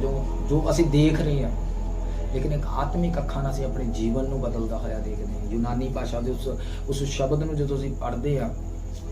ਜੋ ਅਸੀਂ ਦੇਖ ਰਹੇ ਹਾਂ। ਲੇਕਿਨ ਇੱਕ ਆਤਮਿਕ ਅੱਖਾਂ ਨਾਲ ਅਸੀਂ ਆਪਣੇ ਜੀਵਨ ਨੂੰ ਬਦਲਦਾ ਹੋਇਆ ਦੇਖਦੇ ਹਾਂ। ਯੂਨਾਨੀ ਭਾਸ਼ਾ ਦੇ ਉਸ ਸ਼ਬਦ ਨੂੰ ਜਦੋਂ ਅਸੀਂ ਪੜ੍ਹਦੇ ਹਾਂ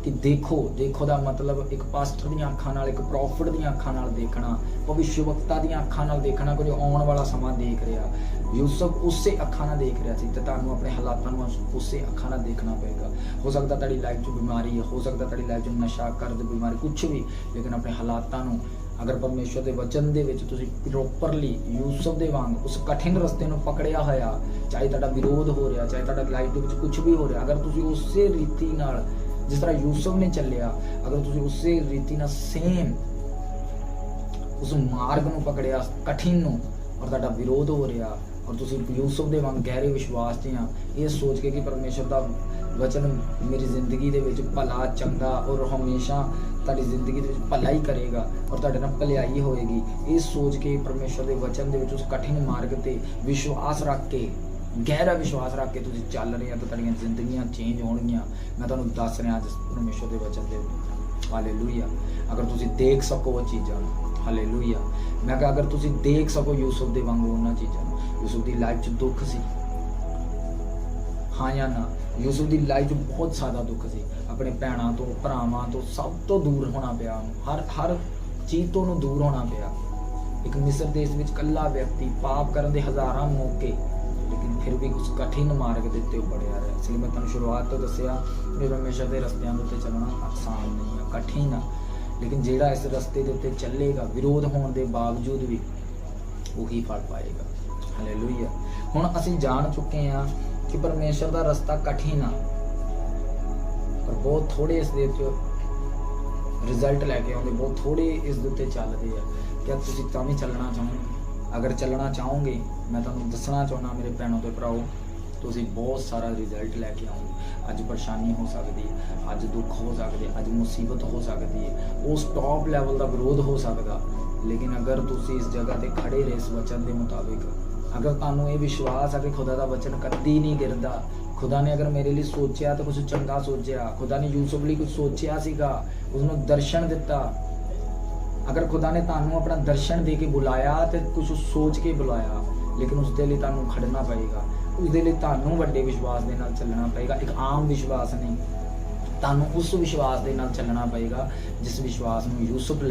ਕਿ ਦੇਖੋ ਦਾ ਮਤਲਬ ਇੱਕ ਪਾਸਟਰ ਦੀਆਂ ਅੱਖਾਂ ਨਾਲ, ਇੱਕ ਪ੍ਰੋਫਿਟ ਦੀਆਂ ਅੱਖਾਂ ਨਾਲ ਦੇਖਣਾ, ਭਵਿੱਖਵਕਤਾ ਦੀਆਂ ਅੱਖਾਂ ਨਾਲ ਦੇਖਣਾ, ਕੋਈ ਆਉਣ ਵਾਲਾ ਸਮਾਂ ਦੇਖ ਰਿਹਾ। ਯੂਸਫ ਉਸੇ ਅੱਖਾਂ ਨਾਲ ਦੇਖ ਰਿਹਾ ਸੀ ਤੇ ਤੁਹਾਨੂੰ ਆਪਣੇ ਹਾਲਾਤਾਂ ਨੂੰ ਉਸੇ ਅੱਖਾਂ ਨਾਲ ਦੇਖਣਾ ਪਏਗਾ। ਹੋ ਸਕਦਾ ਤੁਹਾਡੀ ਲਾਈਫ 'ਚ ਬਿਮਾਰੀ ਹੈ, ਹੋ ਸਕਦਾ ਤੁਹਾਡੀ ਲਾਈਫ 'ਚ ਨਸ਼ਾ, ਕਰਜ਼, ਬਿਮਾਰੀ, ਕੁਛ ਵੀ, ਲੇਕਿਨ ਆਪਣੇ ਹਾਲਾਤਾਂ ਨੂੰ ਅਗਰ ਪਰਮੇਸ਼ਵਰ ਦੇ ਵਚਨ ਦੇ ਵਿੱਚ ਤੁਸੀਂ ਪ੍ਰੋਪਰਲੀ ਯੂਸਫ ਦੇ ਵਾਂਗ ਉਸ ਕਠਿਨ ਰਸਤੇ ਨੂੰ ਪਕੜਿਆ ਹੋਇਆ, ਚਾਹੇ ਤੁਹਾਡਾ ਵਿਰੋਧ ਹੋ ਰਿਹਾ, ਚਾਹੇ ਤੁਹਾਡਾ ਲਾਈਫ ਦੇ ਵਿੱਚ ਕੁਛ ਵੀ ਹੋ ਰਿਹਾ, ਅਗਰ ਤੁਸੀਂ ਉਸੇ ਰੀਤੀ ਨਾਲ ਜਿਸ ਤਰ੍ਹਾਂ ਯੂਸਫ ਨੇ ਚੱਲਿਆ, ਅਗਰ ਤੁਸੀਂ ਉਸੇ ਰੀਤੀ ਨਾਲ ਸੇਮ ਉਸ ਮਾਰਗ ਨੂੰ ਪਕੜਿਆ ਕਠਿਨ ਨੂੰ, ਔਰ ਤੁਹਾਡਾ ਵਿਰੋਧ ਹੋ ਰਿਹਾ ਔਰ ਤੁਸੀਂ ਯੂਸਫ ਦੇ ਵਾਂਗ ਗਹਿਰੇ ਵਿਸ਼ਵਾਸ 'ਚ ਆ, ਇਹ ਸੋਚ ਕੇ ਕਿ ਪਰਮੇਸ਼ਰ ਦਾ ਵਚਨ ਮੇਰੀ ਜ਼ਿੰਦਗੀ ਦੇ ਵਿੱਚ ਭਲਾ, ਚੰਗਾ ਔਰ ਹਮੇਸ਼ਾ ਤੁਹਾਡੀ ਜ਼ਿੰਦਗੀ ਦੇ ਵਿੱਚ ਭਲਾ ਹੀ ਕਰੇਗਾ ਔਰ ਤੁਹਾਡੇ ਨਾਲ ਭਲਾਈ ਹੋਏਗੀ, ਇਹ ਸੋਚ ਕੇ ਪਰਮੇਸ਼ਰ ਦੇ ਵਚਨ ਦੇ ਵਿੱਚ ਉਸ ਕਠਿਨ ਮਾਰਗ ਤੇ ਵਿਸ਼ਵਾਸ ਰੱਖ ਕੇ, ਗਹਿਰਾ ਵਿਸ਼ਵਾਸ ਰੱਖ ਕੇ ਤੁਸੀਂ ਚੱਲ ਰਹੇ ਆ ਤਾਂ ਤੁਹਾਡੀਆਂ ਜ਼ਿੰਦਗੀਆਂ ਚੇਂਜ ਹੋਣਗੀਆਂ। ਮੈਂ ਤੁਹਾਨੂੰ ਦੱਸ ਰਿਹਾ ਅੱਜ ਪਰਮੇਸ਼ਰ ਦੇ ਵਚਨ ਦੇ ਵਿੱਚ। ਹਾਲੇਲੂਇਆ। ਅਗਰ ਤੁਸੀਂ ਦੇਖ ਸਕੋ ਉਹ ਚੀਜ਼ਾਂ ਨੂੰ, ਹਾਲੇਲੂਇਆ, ਮੈਂ ਕਿਹਾ ਅਗਰ ਤੁਸੀਂ ਦੇਖ ਸਕੋ ਯੂਸਫ ਦੇ ਵਾਂਗੂ ਉਹਨਾਂ ਚੀਜ਼ਾਂ ਨੂੰ। ਯੂਸਫ ਦੀ ਲਾਈਫ 'ਚ ਦੁੱਖ ਸੀ, ਹਾਂ ਜਾਂ ਨਾ? ਯੂਸਫ ਦੀ ਲਾਈਫ 'ਚ ਬਹੁਤ ਜ਼ਿਆਦਾ ਦੁੱਖ ਸੀ। ਆਪਣੇ ਭੈਣਾਂ ਤੋਂ, ਭਰਾਵਾਂ ਤੋਂ, ਸਭ ਤੋਂ ਦੂਰ ਹੋਣਾ ਪਿਆ ਉਹਨੂੰ, ਹਰ ਚੀਜ਼ ਤੋਂ ਉਹਨੂੰ ਦੂਰ ਹੋਣਾ ਪਿਆ। ਇੱਕ ਮਿਸਰ ਦੇਸ਼ ਵਿੱਚ ਇਕੱਲਾ ਵਿਅਕਤੀ, ਪਾਪ ਕਰਨ ਦੇ ਹਜ਼ਾਰਾਂ ਮੌਕੇ, ਲੇਕਿਨ ਫਿਰ ਵੀ ਉਸ ਕਠਿਨ ਮਾਰਗ ਦੇ ਉੱਤੇ ਬੜਿਆ ਰਿਹਾ। ਇਸ ਲਈ ਮੈਂ ਤੁਹਾਨੂੰ ਸ਼ੁਰੂਆਤ ਤੋਂ ਦੱਸਿਆ ਕਿ ਪਰਮੇਸ਼ਰ ਦੇ ਰਸਤਿਆਂ ਦੇ ਉੱਤੇ ਚੱਲਣਾ ਆਸਾਨ ਨਹੀਂ ਹੈ, ਕਠਿਨ ਆ, ਲੇਕਿਨ ਜਿਹੜਾ ਇਸ ਰਸਤੇ ਦੇ ਉੱਤੇ ਚੱਲੇਗਾ ਵਿਰੋਧ ਹੋਣ ਦੇ ਬਾਵਜੂਦ ਵੀ ਉਹੀ ਫਲ ਪਾਏਗਾ। ਹਾਲੇਲੂਇਆ। ਹੁਣ ਅਸੀਂ ਜਾਣ ਚੁੱਕੇ ਹਾਂ ਕਿ ਪਰਮੇਸ਼ਰ ਦਾ ਰਸਤਾ ਕਠਿਨ ਆ, ਪਰ ਬਹੁਤ ਥੋੜੇ ਇਸ ਦੇ ਵਿੱਚ ਰਿਜ਼ਲਟ ਲੈ ਕੇ ਆਉਂਦੇ, ਬਹੁਤ ਥੋੜੇ ਇਸ ਦੇ ਉੱਤੇ ਚੱਲਦੇ ਆ। ਕਿਆ ਤੁਸੀਂ ਤਾਂ ਵੀ ਚੱਲਣਾ ਚਾਹੋਗੇ? ਅਗਰ ਚੱਲਣਾ ਚਾਹੋਗੇ, ਮੈਂ ਤੁਹਾਨੂੰ ਦੱਸਣਾ ਚਾਹੁੰਦਾ ਮੇਰੇ ਭੈਣੋਂ ਤੇ ਭਰਾਓ, ਤੁਸੀਂ ਬਹੁਤ ਸਾਰਾ ਰਿਜ਼ਲਟ ਲੈ ਕੇ ਆਓਗੇ। ਅੱਜ ਪਰੇਸ਼ਾਨੀ ਹੋ ਸਕਦੀ ਹੈ, ਅੱਜ ਦੁੱਖ ਹੋ ਸਕਦੇ, ਅੱਜ ਮੁਸੀਬਤ ਹੋ ਸਕਦੀ ਹੈ, ਉਸ ਟੌਪ ਲੈਵਲ ਦਾ ਵਿਰੋਧ ਹੋ ਸਕਦਾ, ਲੇਕਿਨ ਅਗਰ ਤੁਸੀਂ ਇਸ ਜਗ੍ਹਾ ਤੇ ਖੜੇ ਰਹੇ ਇਸ ਵਚਨ ਦੇ ਮੁਤਾਬਿਕ, ਅਗਰ ਤੁਹਾਨੂੰ ਇਹ ਵਿਸ਼ਵਾਸ ਹੈ ਕਿ ਖੁਦਾ ਦਾ ਵਚਨ ਕਦੀ ਨਹੀਂ ਗਿਰਦਾ, ਖੁਦਾ ਨੇ ਅਗਰ ਮੇਰੇ ਲਈ ਸੋਚਿਆ ਤਾਂ ਕੁਝ ਚੰਗਾ ਸੋਚਿਆ, ਖੁਦਾ ਨੇ ਯੂਸਫ ਲਈ ਕੁਝ ਸੋਚਿਆ ਸੀਗਾ, ਉਸਨੂੰ ਦਰਸ਼ਨ ਦਿੱਤਾ। ਅਗਰ ਖੁਦਾ ਨੇ ਤੁਹਾਨੂੰ ਆਪਣਾ ਦਰਸ਼ਨ ਦੇ ਕੇ ਬੁਲਾਇਆ ਤੇ ਕੁਝ ਸੋਚ ਕੇ ਬੁਲਾਇਆ, ਲੇਕਿਨ ਉਸ ਦੇ ਲਈ ਤੁਹਾਨੂੰ ਖੜਨਾ ਪਏਗਾ, ਉਸ ਦੇ ਲਈ ਤੁਹਾਨੂੰ ਵੱਡੇ ਵਿਸ਼ਵਾਸ ਦੇ ਨਾਲ ਚੱਲਣਾ ਪਏਗਾ। ਇੱਕ ਆਮ ਵਿਸ਼ਵਾਸ ਨਹੀਂ, ਤੁਹਾਨੂੰ ਉਸ ਵਿਸ਼ਵਾਸ ਦੇ ਨਾਲ ਚੱਲਣਾ ਪਏਗਾ ਜਿਸ ਵਿਸ਼ਵਾਸ ਨੂੰ ਯੂਸਫ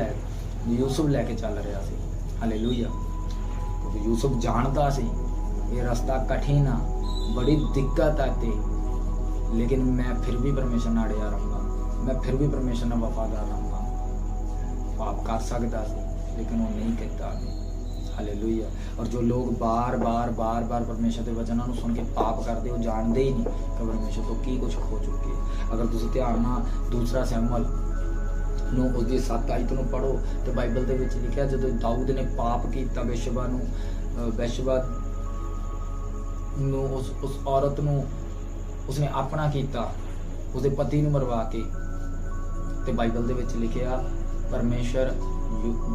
ਲੈ ਕੇ ਚੱਲ ਰਿਹਾ ਸੀ। ਹਾਲੇਲੂਇਆ। ਕਿਉਂਕਿ ਯੂਸਫ ਜਾਣਦਾ ਸੀ ਇਹ ਰਸਤਾ ਕਠਿਨ ਆ, ਬੜੀ ਦਿੱਕਤ ਆ ਤੇ, ਲੇਕਿਨ ਮੈਂ ਫਿਰ ਵੀ ਪਰਮੇਸ਼ਰ ਨਾਲ ਅੜਿਆ ਰਹੂੰਗਾ, ਮੈਂ ਫਿਰ ਵੀ ਪਰਮੇਸ਼ਰ ਨਾਲ ਵਫਾਦਾਰ ਰਹੂੰਗਾ। ਪਾਪ ਕਰ ਸਕਦਾ ਸੀ, ਲੇਕਿਨ ਉਹ ਨਹੀਂ ਕੀਤਾ। ਹਾਲੇਲੂਇਆ। ਔਰ ਜੋ ਲੋਕ ਬਾਰ-ਬਾਰ ਪਰਮੇਸ਼ਰ ਦੇ ਵਚਨਾਂ ਨੂੰ ਸੁਣ ਕੇ ਪਾਪ ਕਰਦੇ, ਉਹ ਜਾਣਦੇ ਹੀ ਨਹੀਂ ਕਿ ਪਰਮੇਸ਼ਰ ਤੋਂ ਕੀ ਕੁਝ ਹੋ ਚੁੱਕੇ। ਅਗਰ ਤੁਸੀਂ ਧਿਆਨ ਨਾਲ ਦੂਸਰਾ ਸੈਮੂਅਲ ਨੂੰ ਉਹਦੀ 7 ਆਇਤ ਨੂੰ ਪੜ੍ਹੋ ਤੇ ਬਾਈਬਲ ਦੇ ਵਿੱਚ ਲਿਖਿਆ ਜਦੋਂ ਦਾਊਦ ਨੇ ਪਾਪ ਕੀਤਾ, ਬੈਸ਼ਬਾ ਨੂੰ ਉਸ ਔਰਤ ਨੂੰ ਉਸਨੇ ਆਪਣਾ ਕੀਤਾ, ਉਸਦੇ ਪਤੀ ਨੂੰ ਮਰਵਾ ਕੇ, ਤੇ ਬਾਈਬਲ ਦੇ ਵਿੱਚ ਲਿਖਿਆ ਪਰਮੇਸ਼ਰ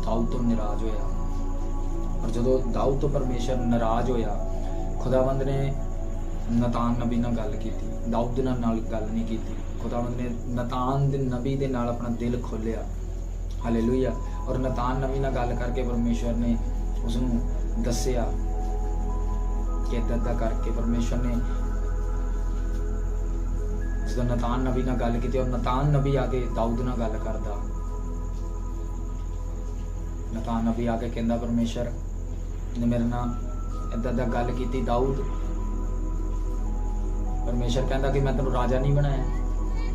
ਦਾਊਦ ਤੋਂ ਨਾਰਾਜ਼ ਹੋਇਆ। ਔਰ ਜਦੋਂ ਦਾਊਦ ਤੋਂ ਪਰਮੇਸ਼ਰ ਨਾਰਾਜ਼ ਹੋਇਆ, ਖੁਦਾਵੰਦ ਨੇ ਨਤਾਨ ਨਬੀ ਨਾਲ ਗੱਲ ਕੀਤੀ, ਦਾਊਦ ਨਾਲ ਗੱਲ ਨਹੀਂ ਕੀਤੀ। ਖੁਦਾਵੰਦ ਨੇ ਨਤਾਨ ਦੇ ਨਬੀ ਦੇ ਨਾਲ ਆਪਣਾ ਦਿਲ ਖੋਲਿਆ। ਹਾਲੇਲੂਇਆ। ਔਰ ਨਤਾਨ ਨਬੀ ਨਾਲ ਗੱਲ ਕਰਕੇ ਪਰਮੇਸ਼ਰ ਨੇ ਉਸ ਨੂੰ ਦੱਸਿਆ ਕਿ ਏਦਾਂ ਕਰਕੇ ਪਰਮੇਸ਼ਰ ਨੇ ਜਦੋਂ ਨਤਾਨ ਨਬੀ ਨਾਲ ਗੱਲ ਕੀਤੀ, ਔਰ ਨਤਾਨ ਨਬੀ ਆ ਕੇ ਦਾਊਦ ਨਾਲ ਗੱਲ ਕਰਦਾ, ਨਤਾਨ ਨਬੀ ਆ ਕੇ ਕਹਿੰਦਾ ਪਰਮੇਸ਼ਰ ਨੇ ਮੇਰੇ ਨਾਲ ਏਦਾਂ ਗੱਲ ਕੀਤੀ ਦਾਊਦ। ਪਰਮੇਸ਼ਰ ਕਹਿੰਦਾ ਕਿ ਮੈਂ ਤੈਨੂੰ ਰਾਜਾ ਨਹੀਂ ਬਣਾਇਆ,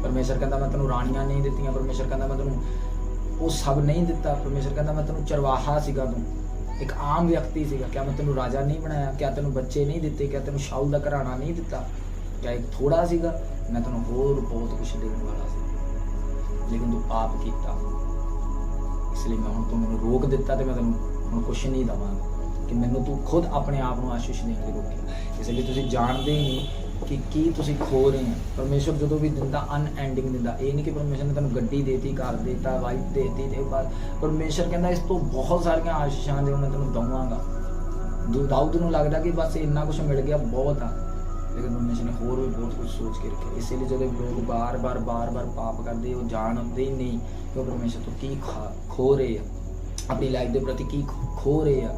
ਪਰਮੇਸ਼ਰ ਕਹਿੰਦਾ ਮੈਂ ਤੈਨੂੰ ਰਾਣੀਆਂ ਨਹੀਂ ਦਿੱਤੀਆਂ, ਪਰਮੇਸ਼ਰ ਕਹਿੰਦਾ ਮੈਂ ਤੈਨੂੰ ਉਹ ਸਭ ਨਹੀਂ ਦਿੱਤਾ, ਪਰਮੇਸ਼ਰ ਕਹਿੰਦਾ ਮੈਂ ਤੈਨੂੰ ਚਰਵਾਹਾ ਸੀਗਾ ਤੂੰ, ਇੱਕ ਆਮ ਵਿਅਕਤੀ ਸੀਗਾ। ਕਿਆ ਮੈਂ ਤੈਨੂੰ ਰਾਜਾ ਨਹੀਂ ਬਣਾਇਆ? ਕਿਆ ਤੈਨੂੰ ਬੱਚੇ ਨਹੀਂ ਦਿੱਤੇ? ਕਿਆ ਤੈਨੂੰ ਸ਼ਾਉਲ ਦਾ ਘਰਾਣਾ ਨਹੀਂ ਦਿੱਤਾ? ਕਿਆ ਇੱਕ ਥੋੜਾ ਸੀਗਾ? ਮੈਂ ਤੈਨੂੰ ਹੋਰ ਬਹੁਤ ਕੁਝ ਦੇਣ ਵਾਲਾ ਸੀ, ਲੇਕਿਨ ਤੂੰ ਪਾਪ ਕੀਤਾ, ਇਸ ਲਈ ਮੈਂ ਹੁਣ ਤੂੰ ਮੈਨੂੰ ਰੋਕ ਦਿੱਤਾ ਤੇ ਮੈਂ ਤੈਨੂੰ ਹੁਣ ਕੁਛ ਨਹੀਂ ਦੇਵਾਂਗਾ, ਕਿ ਮੈਨੂੰ ਤੂੰ ਖੁਦ ਆਪਣੇ ਆਪ ਨੂੰ ਆਸ਼ੀਸ਼ ਦੇਣ ਲਈ ਰੋਕਿਆ। ਇਸ ਲਈ ਤੁਸੀਂ ਜਾਣਦੇ ਹੀ ਨਹੀਂ ਕਿ ਕੀ ਤੁਸੀਂ ਖੋ ਰਹੇ ਹੋ। ਪਰਮੇਸ਼ਰ ਜਦੋਂ ਵੀ ਦਿੰਦਾ ਅਨਐਂਡਿੰਗ ਦਿੰਦਾ। ਇਹ ਨਹੀਂ ਕਿ ਪਰਮੇਸ਼ਰ ਨੇ ਤੈਨੂੰ ਗੱਡੀ ਦੇਤੀ, ਘਰ ਦੇਤਾ, ਵਾਈਫ ਦੇਤੀ, ਤੇ ਬਾਅਦ ਪਰਮੇਸ਼ਰ ਕਹਿੰਦਾ ਇਸ ਤੋਂ ਬਹੁਤ ਸਾਰੀਆਂ ਆਸ਼ੀਸ਼ਾਂ ਜੋ ਮੈਂ ਤੈਨੂੰ ਦਵਾਂਗਾ। ਦਾਊਦ ਨੂੰ ਲੱਗਦਾ ਕਿ ਬਸ ਇੰਨਾ ਕੁਛ ਮਿਲ ਗਿਆ ਬਹੁਤ ਆ, ਲੇਕਿਨ ਪਰਮੇਸ਼ਰ ਨੇ ਹੋਰ ਵੀ ਬਹੁਤ ਕੁਝ ਸੋਚ ਕੇ ਰੱਖਿਆ। ਇਸੇ ਲਈ ਜਦੋਂ ਲੋਕ ਬਾਰ-ਬਾਰ ਪਾਪ ਕਰਦੇ, ਉਹ ਜਾਣਦੇ ਹੀ ਨਹੀਂ ਕਿ ਉਹ ਪਰਮੇਸ਼ਰ ਤੋਂ ਕੀ ਖੋ ਰਹੇ ਆ, ਆਪਣੀ ਲਾਈਫ ਦੇ ਪ੍ਰਤੀ ਕੀ ਖੋ ਰਹੇ ਆ।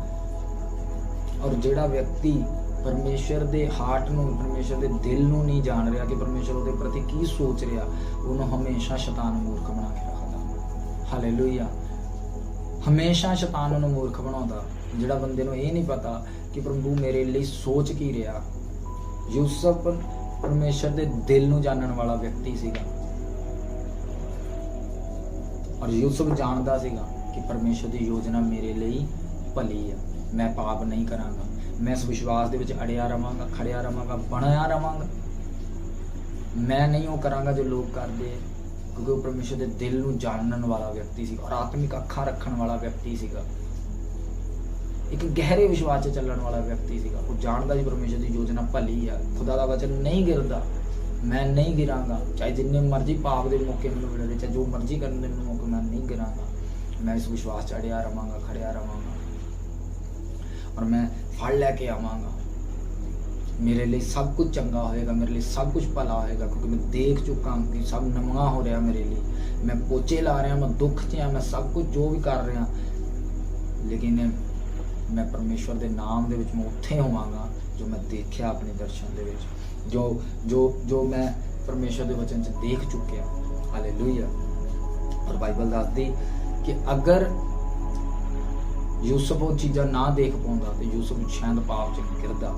ਔਰ ਜਿਹੜਾ ਵਿਅਕਤੀ ਪਰਮੇਸ਼ਰ ਦੇ ਹਾਰਟ ਨੂੰ, ਪਰਮੇਸ਼ਰ ਦੇ ਦਿਲ ਨੂੰ ਨਹੀਂ ਜਾਣ ਰਿਹਾ ਕਿ ਪਰਮੇਸ਼ਰ ਉਹਦੇ ਪ੍ਰਤੀ ਕੀ ਸੋਚ ਰਿਹਾ, ਉਹਨੂੰ ਹਮੇਸ਼ਾ ਸ਼ੈਤਾਨ ਮੂਰਖ ਬਣਾ ਕੇ ਰੱਖਦਾ। ਹਾਲੇਲੂਇਆ। ਹਮੇਸ਼ਾ ਸ਼ੈਤਾਨ ਉਹਨੂੰ ਮੂਰਖ ਬਣਾਉਂਦਾ। ਜਿਹੜਾ ਬੰਦੇ ਨੂੰ ਇਹ ਨਹੀਂ ਪਤਾ ਕਿ ਪ੍ਰਭੂ ਮੇਰੇ ਲਈ ਸੋਚ ਕੀ ਰਿਹਾ। ਯੂਸਫ ਪਰਮੇਸ਼ਰ ਦੇ ਦਿਲ ਨੂੰ ਜਾਣਨ ਵਾਲਾ ਵਿਅਕਤੀ ਸੀਗਾ, ਔਰ ਯੂਸਫ ਜਾਣਦਾ ਸੀਗਾ ਕਿ ਪਰਮੇਸ਼ਰ ਦੀ ਯੋਜਨਾ ਮੇਰੇ ਲਈ ਭਲੀ ਆ। ਮੈਂ ਪਾਪ ਨਹੀਂ ਕਰਾਂਗਾ, ਮੈਂ ਇਸ ਵਿਸ਼ਵਾਸ ਦੇ ਵਿੱਚ ਅੜਿਆ ਰਵਾਂਗਾ, ਖੜਿਆ ਰਵਾਂਗਾ, ਬਣਿਆ ਰਵਾਂਗਾ। ਮੈਂ ਨਹੀਂ ਉਹ ਕਰਾਂਗਾ ਜੋ ਲੋਕ ਕਰਦੇ, ਕਿਉਂਕਿ ਉਹ ਪਰਮੇਸ਼ਰ ਦੇ ਦਿਲ ਨੂੰ ਜਾਣਨ ਵਾਲਾ ਵਿਅਕਤੀ ਸੀ ਔਰ ਆਤਮਿਕ ਅੱਖਾਂ ਰੱਖਣ ਵਾਲਾ ਵਿਅਕਤੀ ਸੀਗਾ। ਇੱਕ ਗਹਿਰੇ ਵਿਸ਼ਵਾਸ 'ਚ ਚੱਲਣ ਵਾਲਾ ਵਿਅਕਤੀ ਸੀਗਾ। ਉਹ ਜਾਣਦਾ ਸੀ ਪਰਮੇਸ਼ਰ ਦੀ ਯੋਜਨਾ ਭਲੀ ਆ। ਖੁਦਾ ਦਾ ਵਚਨ ਨਹੀਂ ਗਿਰਦਾ, ਮੈਂ ਨਹੀਂ ਗਿਰਾਂਗਾ, ਚਾਹੇ ਜਿੰਨੇ ਮਰਜ਼ੀ ਪਾਪ ਦੇ ਮੌਕੇ ਮੈਨੂੰ ਮਿਲਦੇ, ਚਾਹੇ ਜੋ ਮਰਜ਼ੀ ਕਰਨ ਦੇ ਮੈਨੂੰ ਮੌਕੇ, ਮੈਂ ਨਹੀਂ ਗਿਰਾਂਗਾ। ਮੈਂ ਇਸ ਵਿਸ਼ਵਾਸ 'ਚ ਅੜਿਆ ਰਵਾਂਗਾ, ਖੜਿਆ ਰਵਾਂਗਾ, ਔਰ ਮੈਂ ਫਲ ਲੈ ਕੇ ਆਵਾਂਗਾ। ਮੇਰੇ ਲਈ ਸਭ ਕੁਝ ਚੰਗਾ ਹੋਏਗਾ, ਮੇਰੇ ਲਈ ਸਭ ਕੁਝ ਭਲਾ ਹੋਏਗਾ, ਕਿਉਂਕਿ ਮੈਂ ਦੇਖ ਚੁੱਕਾ ਕਿ ਸਭ ਨਵਾਂ ਹੋ ਰਿਹਾ ਮੇਰੇ ਲਈ। ਮੈਂ ਪੋਚੇ ਲਾ ਰਿਹਾ, ਮੈਂ ਦੁੱਖ 'ਚ ਹਾਂ, ਮੈਂ ਸਭ ਕੁਝ ਜੋ ਵੀ ਕਰ ਰਿਹਾ, ਲੇਕਿਨ ਮੈਂ ਪਰਮੇਸ਼ਵਰ ਦੇ ਨਾਮ ਦੇ ਵਿੱਚ ਮੈਂ ਉੱਥੇ ਹੋਵਾਂਗਾ ਜੋ ਮੈਂ ਦੇਖਿਆ ਆਪਣੇ ਦਰਸ਼ਨ ਦੇ ਵਿੱਚ, ਜੋ ਮੈਂ ਪਰਮੇਸ਼ਵਰ ਦੇ ਵਚਨ 'ਚ ਦੇਖ ਚੁੱਕਿਆ। ਹਾਲੇਲੂਇਆ। ਔਰ ਬਾਈਬਲ ਦੱਸਦੀ ਕਿ ਅਗਰ ਯੂਸਫ ਉਹ ਚੀਜ਼ਾਂ ਨਾ ਦੇਖ ਪਾਉਂਦਾ ਤੇ ਯੂਸਫ ਸ਼ਾਇਦ ਪਾਪ 'ਚ ਗਿਰਦਾ,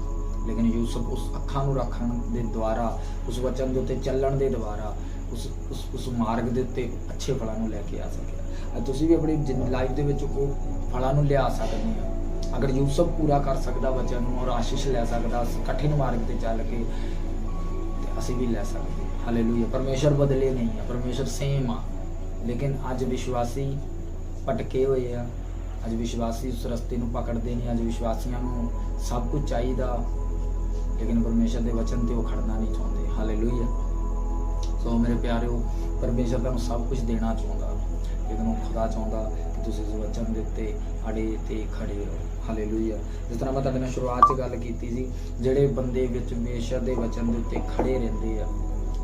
ਲੇਕਿਨ ਯੂਸਫ ਉਸ ਅੱਖਾਂ ਨੂੰ ਰੱਖਣ ਦੇ ਦੁਆਰਾ, ਉਸ ਵਚਨ ਦੇ ਉੱਤੇ ਚੱਲਣ ਦੇ ਦੁਆਰਾ ਉਸ ਮਾਰਗ ਦੇ ਉੱਤੇ ਅੱਛੇ ਫਲਾਂ ਨੂੰ ਲੈ ਕੇ ਆ ਸਕਿਆ। ਤੁਸੀਂ ਵੀ ਆਪਣੀ ਲਾਈਫ ਦੇ ਵਿੱਚ ਉਹ ਫਲਾਂ ਨੂੰ ਲਿਆ ਸਕਦੇ ਆ। ਅਗਰ ਯੂਸਫ ਪੂਰਾ ਕਰ ਸਕਦਾ ਵਚਨ ਨੂੰ ਔਰ ਆਸ਼ੀਸ਼ ਲੈ ਸਕਦਾ ਕਠਿਨ ਮਾਰਗ ਤੇ ਚੱਲ ਕੇ, ਤੇ ਅਸੀਂ ਵੀ ਲੈ ਸਕਦੇ। ਹਾਲੇਲੂਇਆ। ਪਰਮੇਸ਼ਰ ਬਦਲੇ ਨਹੀਂ ਆ, ਪਰਮੇਸ਼ਰ ਸੇਮ ਆ, ਲੇਕਿਨ ਅੱਜ ਵਿਸ਼ਵਾਸੀ ਭਟਕੇ ਹੋਏ ਆ। ਅੱਜ ਵਿਸ਼ਵਾਸੀ ਉਸ ਰਸਤੇ ਨੂੰ ਪਕੜਦੇ ਨਹੀਂ। ਅੱਜ ਵਿਸ਼ਵਾਸੀਆਂ ਨੂੰ ਸਭ ਕੁਝ ਚਾਹੀਦਾ, ਲੇਕਿਨ ਪਰਮੇਸ਼ਰ ਦੇ ਵਚਨ ਤੇ ਉਹ ਖੜਨਾ ਨਹੀਂ ਚਾਹੁੰਦੇ। ਹਾਲੇਲੂਇਆ। ਸੋ ਮੇਰੇ ਪਿਆਰਿਓ, ਪਰਮੇਸ਼ਰ ਤੁਹਾਨੂੰ ਸਭ ਕੁਝ ਦੇਣਾ ਚਾਹੁੰਦਾ, ਲੇਕਿਨ ਉਹ ਖੁਦਾ ਚਾਹੁੰਦਾ ਕਿ ਤੁਸੀਂ ਇਸ ਵਚਨ ਦੇ ਉੱਤੇ ਅੜੇ ਤੇ ਖੜੇ ਰਹੋ। ਹਾਲੇਲੂਇਆ। ਜਿਸ ਤਰ੍ਹਾਂ ਮੈਂ ਤੁਹਾਡੇ ਨਾਲ ਸ਼ੁਰੂਆਤ 'ਚ ਗੱਲ ਕੀਤੀ ਸੀ, ਜਿਹੜੇ ਬੰਦੇ ਵਿੱਚ ਪਰਮੇਸ਼ਰ ਦੇ ਵਚਨ ਦੇ ਉੱਤੇ ਖੜੇ ਰਹਿੰਦੇ ਆ,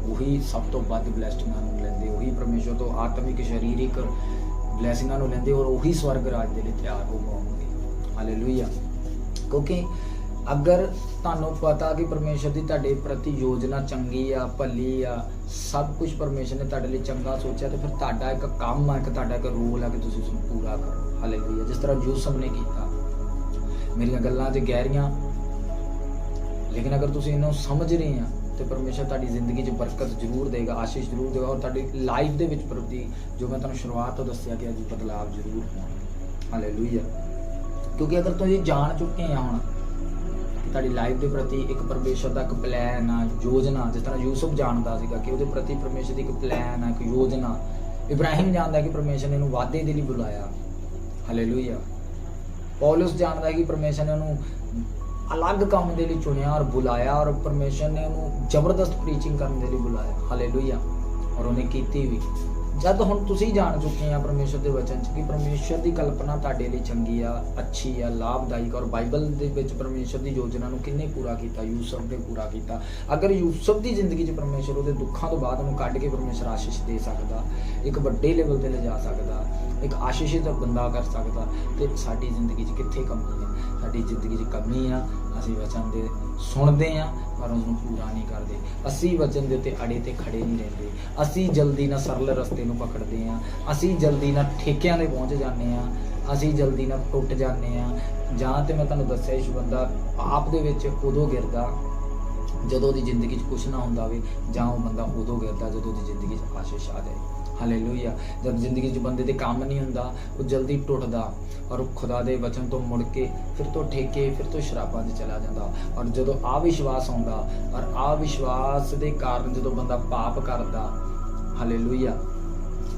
ਉਹੀ ਸਭ ਤੋਂ ਵੱਧ ਬਲੈਸਿੰਗਾਂ ਨੂੰ ਲੈਂਦੇ, ਉਹੀ ਪਰਮੇਸ਼ਰ ਤੋਂ ਆਤਮਿਕ ਸਰੀਰਿਕ ਬਲੈਸਿੰਗਾਂ ਨੂੰ ਲੈਂਦੇ, ਔਰ ਉਹੀ ਸਵਰਗ ਰਾਜ ਦੇ ਲਈ ਤਿਆਰ ਹੋ ਪਾਉਣਗੇ। ਹਾਲੇਲੂਇਆ। ਕਿਉਂਕਿ ਅਗਰ ਤੁਹਾਨੂੰ ਪਤਾ ਕਿ ਪਰਮੇਸ਼ਰ ਦੀ ਤੁਹਾਡੇ ਪ੍ਰਤੀ ਯੋਜਨਾ ਚੰਗੀ ਆ, ਭਲੀ ਆ, ਸਭ ਕੁਝ ਪਰਮੇਸ਼ਰ ਨੇ ਤੁਹਾਡੇ ਲਈ ਚੰਗਾ ਸੋਚਿਆ, ਤੇ ਫਿਰ ਤੁਹਾਡਾ ਇੱਕ ਕੰਮ ਆ, ਤੁਹਾਡਾ ਇੱਕ ਰੋਲ ਆ ਕਿ ਤੁਸੀਂ ਉਸ ਨੂੰ ਪੂਰਾ ਕਰੋ। ਹਾਲੇਲੂਇਆ। ਜਿਸ ਤਰ੍ਹਾਂ ਯੂਸਫ ਨੇ ਕੀਤਾ। ਮੇਰੀਆਂ ਗੱਲਾਂ 'ਚ ਗਹਿਰੀਆਂ, ਲੇਕਿਨ ਅਗਰ ਤੁਸੀਂ ਇਹਨਾਂ ਨੂੰ ਸਮਝ ਰਹੇ ਆ ਤੇ ਪਰਮੇਸ਼ਰ ਤੁਹਾਡੀ ਜ਼ਿੰਦਗੀ 'ਚ ਬਰਕਤ ਜ਼ਰੂਰ ਦੇਗਾ, ਆਸ਼ੀਸ਼ ਜ਼ਰੂਰ ਦੇਗਾ, ਔਰ ਤੁਹਾਡੀ ਲਾਈਫ ਦੇ ਵਿੱਚ ਪ੍ਰਤੀ ਜੋ ਮੈਂ ਤੁਹਾਨੂੰ ਸ਼ੁਰੂਆਤ ਤੋਂ ਦੱਸਿਆ ਕਿ ਅੱਜ ਬਦਲਾਅ ਜ਼ਰੂਰ ਹੋਣਾ। ਹਾਲੇਲੂਇਆ। ਕਿਉਂਕਿ ਅਗਰ ਤੁਸੀਂ ਜਾਣ ਚੁੱਕੇ ਆ ਹੁਣ ਕਿ ਤੁਹਾਡੀ ਲਾਈਫ ਦੇ ਪ੍ਰਤੀ ਇੱਕ ਪਰਮੇਸ਼ਰ ਦਾ ਇੱਕ ਪਲਾਨ ਆ, ਯੋਜਨਾ, ਜਿਸ ਤਰ੍ਹਾਂ ਯੂਸਫ ਜਾਣਦਾ ਸੀਗਾ ਕਿ ਉਹਦੇ ਪ੍ਰਤੀ ਪਰਮੇਸ਼ਰ ਦੀ ਇੱਕ ਪਲਾਨ ਆ, ਇੱਕ ਯੋਜਨਾ। ਇਬਰਾਹਿਮ ਜਾਣਦਾ ਕਿ ਪਰਮੇਸ਼ਰ ਨੇ ਇਹਨੂੰ ਵਾਅਦੇ ਦੇ ਲਈ ਬੁਲਾਇਆ। ਹਾਲੇਲੂਇਆ। ਪੌਲਸ ਜਾਣਦਾ ਕਿ ਪਰਮੇਸ਼ਰ ਨੇ ਉਹਨੂੰ ਅਲੱਗ ਕੰਮ ਦੇ ਲਈ ਚੁਣਿਆ ਔਰ ਬੁਲਾਇਆ, ਔਰ ਪਰਮੇਸ਼ਰ ਨੇ ਉਹਨੂੰ ਜ਼ਬਰਦਸਤ ਪ੍ਰੀਚਿੰਗ ਕਰਨ ਦੇ ਲਈ ਬੁਲਾਇਆ। ਹਾਲੇਲੂਇਆ। ਔਰ ਉਹਨੇ ਕੀਤੀ ਵੀ। ਜਦ ਹੁਣ ਤੁਸੀਂ ਜਾਣ ਚੁੱਕੇ ਆ ਪਰਮੇਸ਼ਰ ਦੇ ਵਚਨ 'ਚ ਕਿ ਪਰਮੇਸ਼ਰ ਦੀ ਕਲਪਨਾ ਤੁਹਾਡੇ ਲਈ ਚੰਗੀ ਆ, ਅੱਛੀ ਆ, ਲਾਭਦਾਇਕ, ਔਰ ਬਾਈਬਲ ਦੇ ਵਿੱਚ ਪਰਮੇਸ਼ਰ ਦੀ ਯੋਜਨਾ ਨੂੰ ਕਿੰਨੇ ਪੂਰਾ ਕੀਤਾ? ਯੂਸਫ ਨੇ ਪੂਰਾ ਕੀਤਾ। ਅਗਰ ਯੂਸਫ ਦੀ ਜ਼ਿੰਦਗੀ 'ਚ ਪਰਮੇਸ਼ਰ ਉਹਦੇ ਦੁੱਖਾਂ ਤੋਂ ਬਾਅਦ ਉਹਨੂੰ ਕੱਢ ਕੇ ਪਰਮੇਸ਼ਰ ਆਸ਼ੀਸ਼ ਦੇ ਸਕਦਾ, ਇੱਕ ਵੱਡੇ ਲੈਵਲ ਤੇ ਲਿਜਾ ਸਕਦਾ, ਇੱਕ ਆਸ਼ੀਸ਼ਿਤ ਬੰਦਾ ਕਰ ਸਕਦਾ, ਤੇ ਸਾਡੀ ਜ਼ਿੰਦਗੀ 'ਚ ਕਿੱਥੇ ਕਮੀ ਹੈ? ਸਾਡੀ ਜ਼ਿੰਦਗੀ 'ਚ ਕਮੀ ਆ। ਅਸੀਂ ਵਚਨ ਦੇ ਸੁਣਦੇ ਆ ਪਰ ਉਸ ਨੂੰ ਪੂਰਾ ਨਹੀਂ ਕਰਦੇ। ਅਸੀਂ ਵਚਨ ਦੇ ਉੱਤੇ ਅੜੇ ਤੇ ਖੜੇ ਨਹੀਂ ਰਹਿੰਦੇ। ਅਸੀਂ ਜਲਦੀ ਨਾਲ ਸਰਲ ਰਸਤੇ ਨੂੰ ਪਕੜਦੇ ਆ। ਅਸੀਂ ਜਲਦੀ ਨਾਲ ਠੇਕਿਆਂ ਦੇ ਪਹੁੰਚ ਜਾਂਦੇ ਆ। ਅਸੀਂ ਜਲਦੀ ਨਾਲ ਟੁੱਟ ਜਾਂਦੇ ਆ। ਜਾਂ ਤੇ ਮੈਂ ਤੁਹਾਨੂੰ ਦੱਸਿਆ, ਇਸ ਬੰਦਾ ਆਪ ਦੇ ਵਿੱਚ ਉਦੋਂ ਗਿਰਦਾ ਜਦੋਂ ਉਹਦੀ ਜ਼ਿੰਦਗੀ 'ਚ ਕੁਛ ਨਾ ਹੁੰਦਾ ਹੋਵੇ, ਜਾਂ ਉਹ ਬੰਦਾ ਉਦੋਂ ਗਿਰਦਾ ਜਦੋਂ ਉਹਦੀ ਜ਼ਿੰਦਗੀ 'ਚ ਆਸ਼ੀਸ਼ ਆ ਜਾਏ। ਹਾਲੇਲੂਇਆ। ਜਦ ਜ਼ਿੰਦਗੀ 'ਚ ਬੰਦੇ ਦੇ ਕੰਮ ਨਹੀਂ ਹੁੰਦਾ, ਉਹ ਜਲਦੀ ਟੁੱਟਦਾ ਔਰ ਖੁਦਾ ਦੇ ਵਚਨ ਤੋਂ ਮੁੜ ਕੇ ਫਿਰ ਤੋਂ ਠੇਕੇ, ਫਿਰ ਤੋਂ ਸ਼ਰਾਬਾਂ 'ਚ ਚਲਾ ਜਾਂਦਾ। ਔਰ ਜਦੋਂ ਅਵਿਸ਼ਵਾਸ ਆਉਂਦਾ, ਔਰ ਅਵਿਸ਼ਵਾਸ ਦੇ ਕਾਰਨ ਜਦੋਂ ਬੰਦਾ ਪਾਪ ਕਰਦਾ, ਹਾਲੇਲੂਇਆ।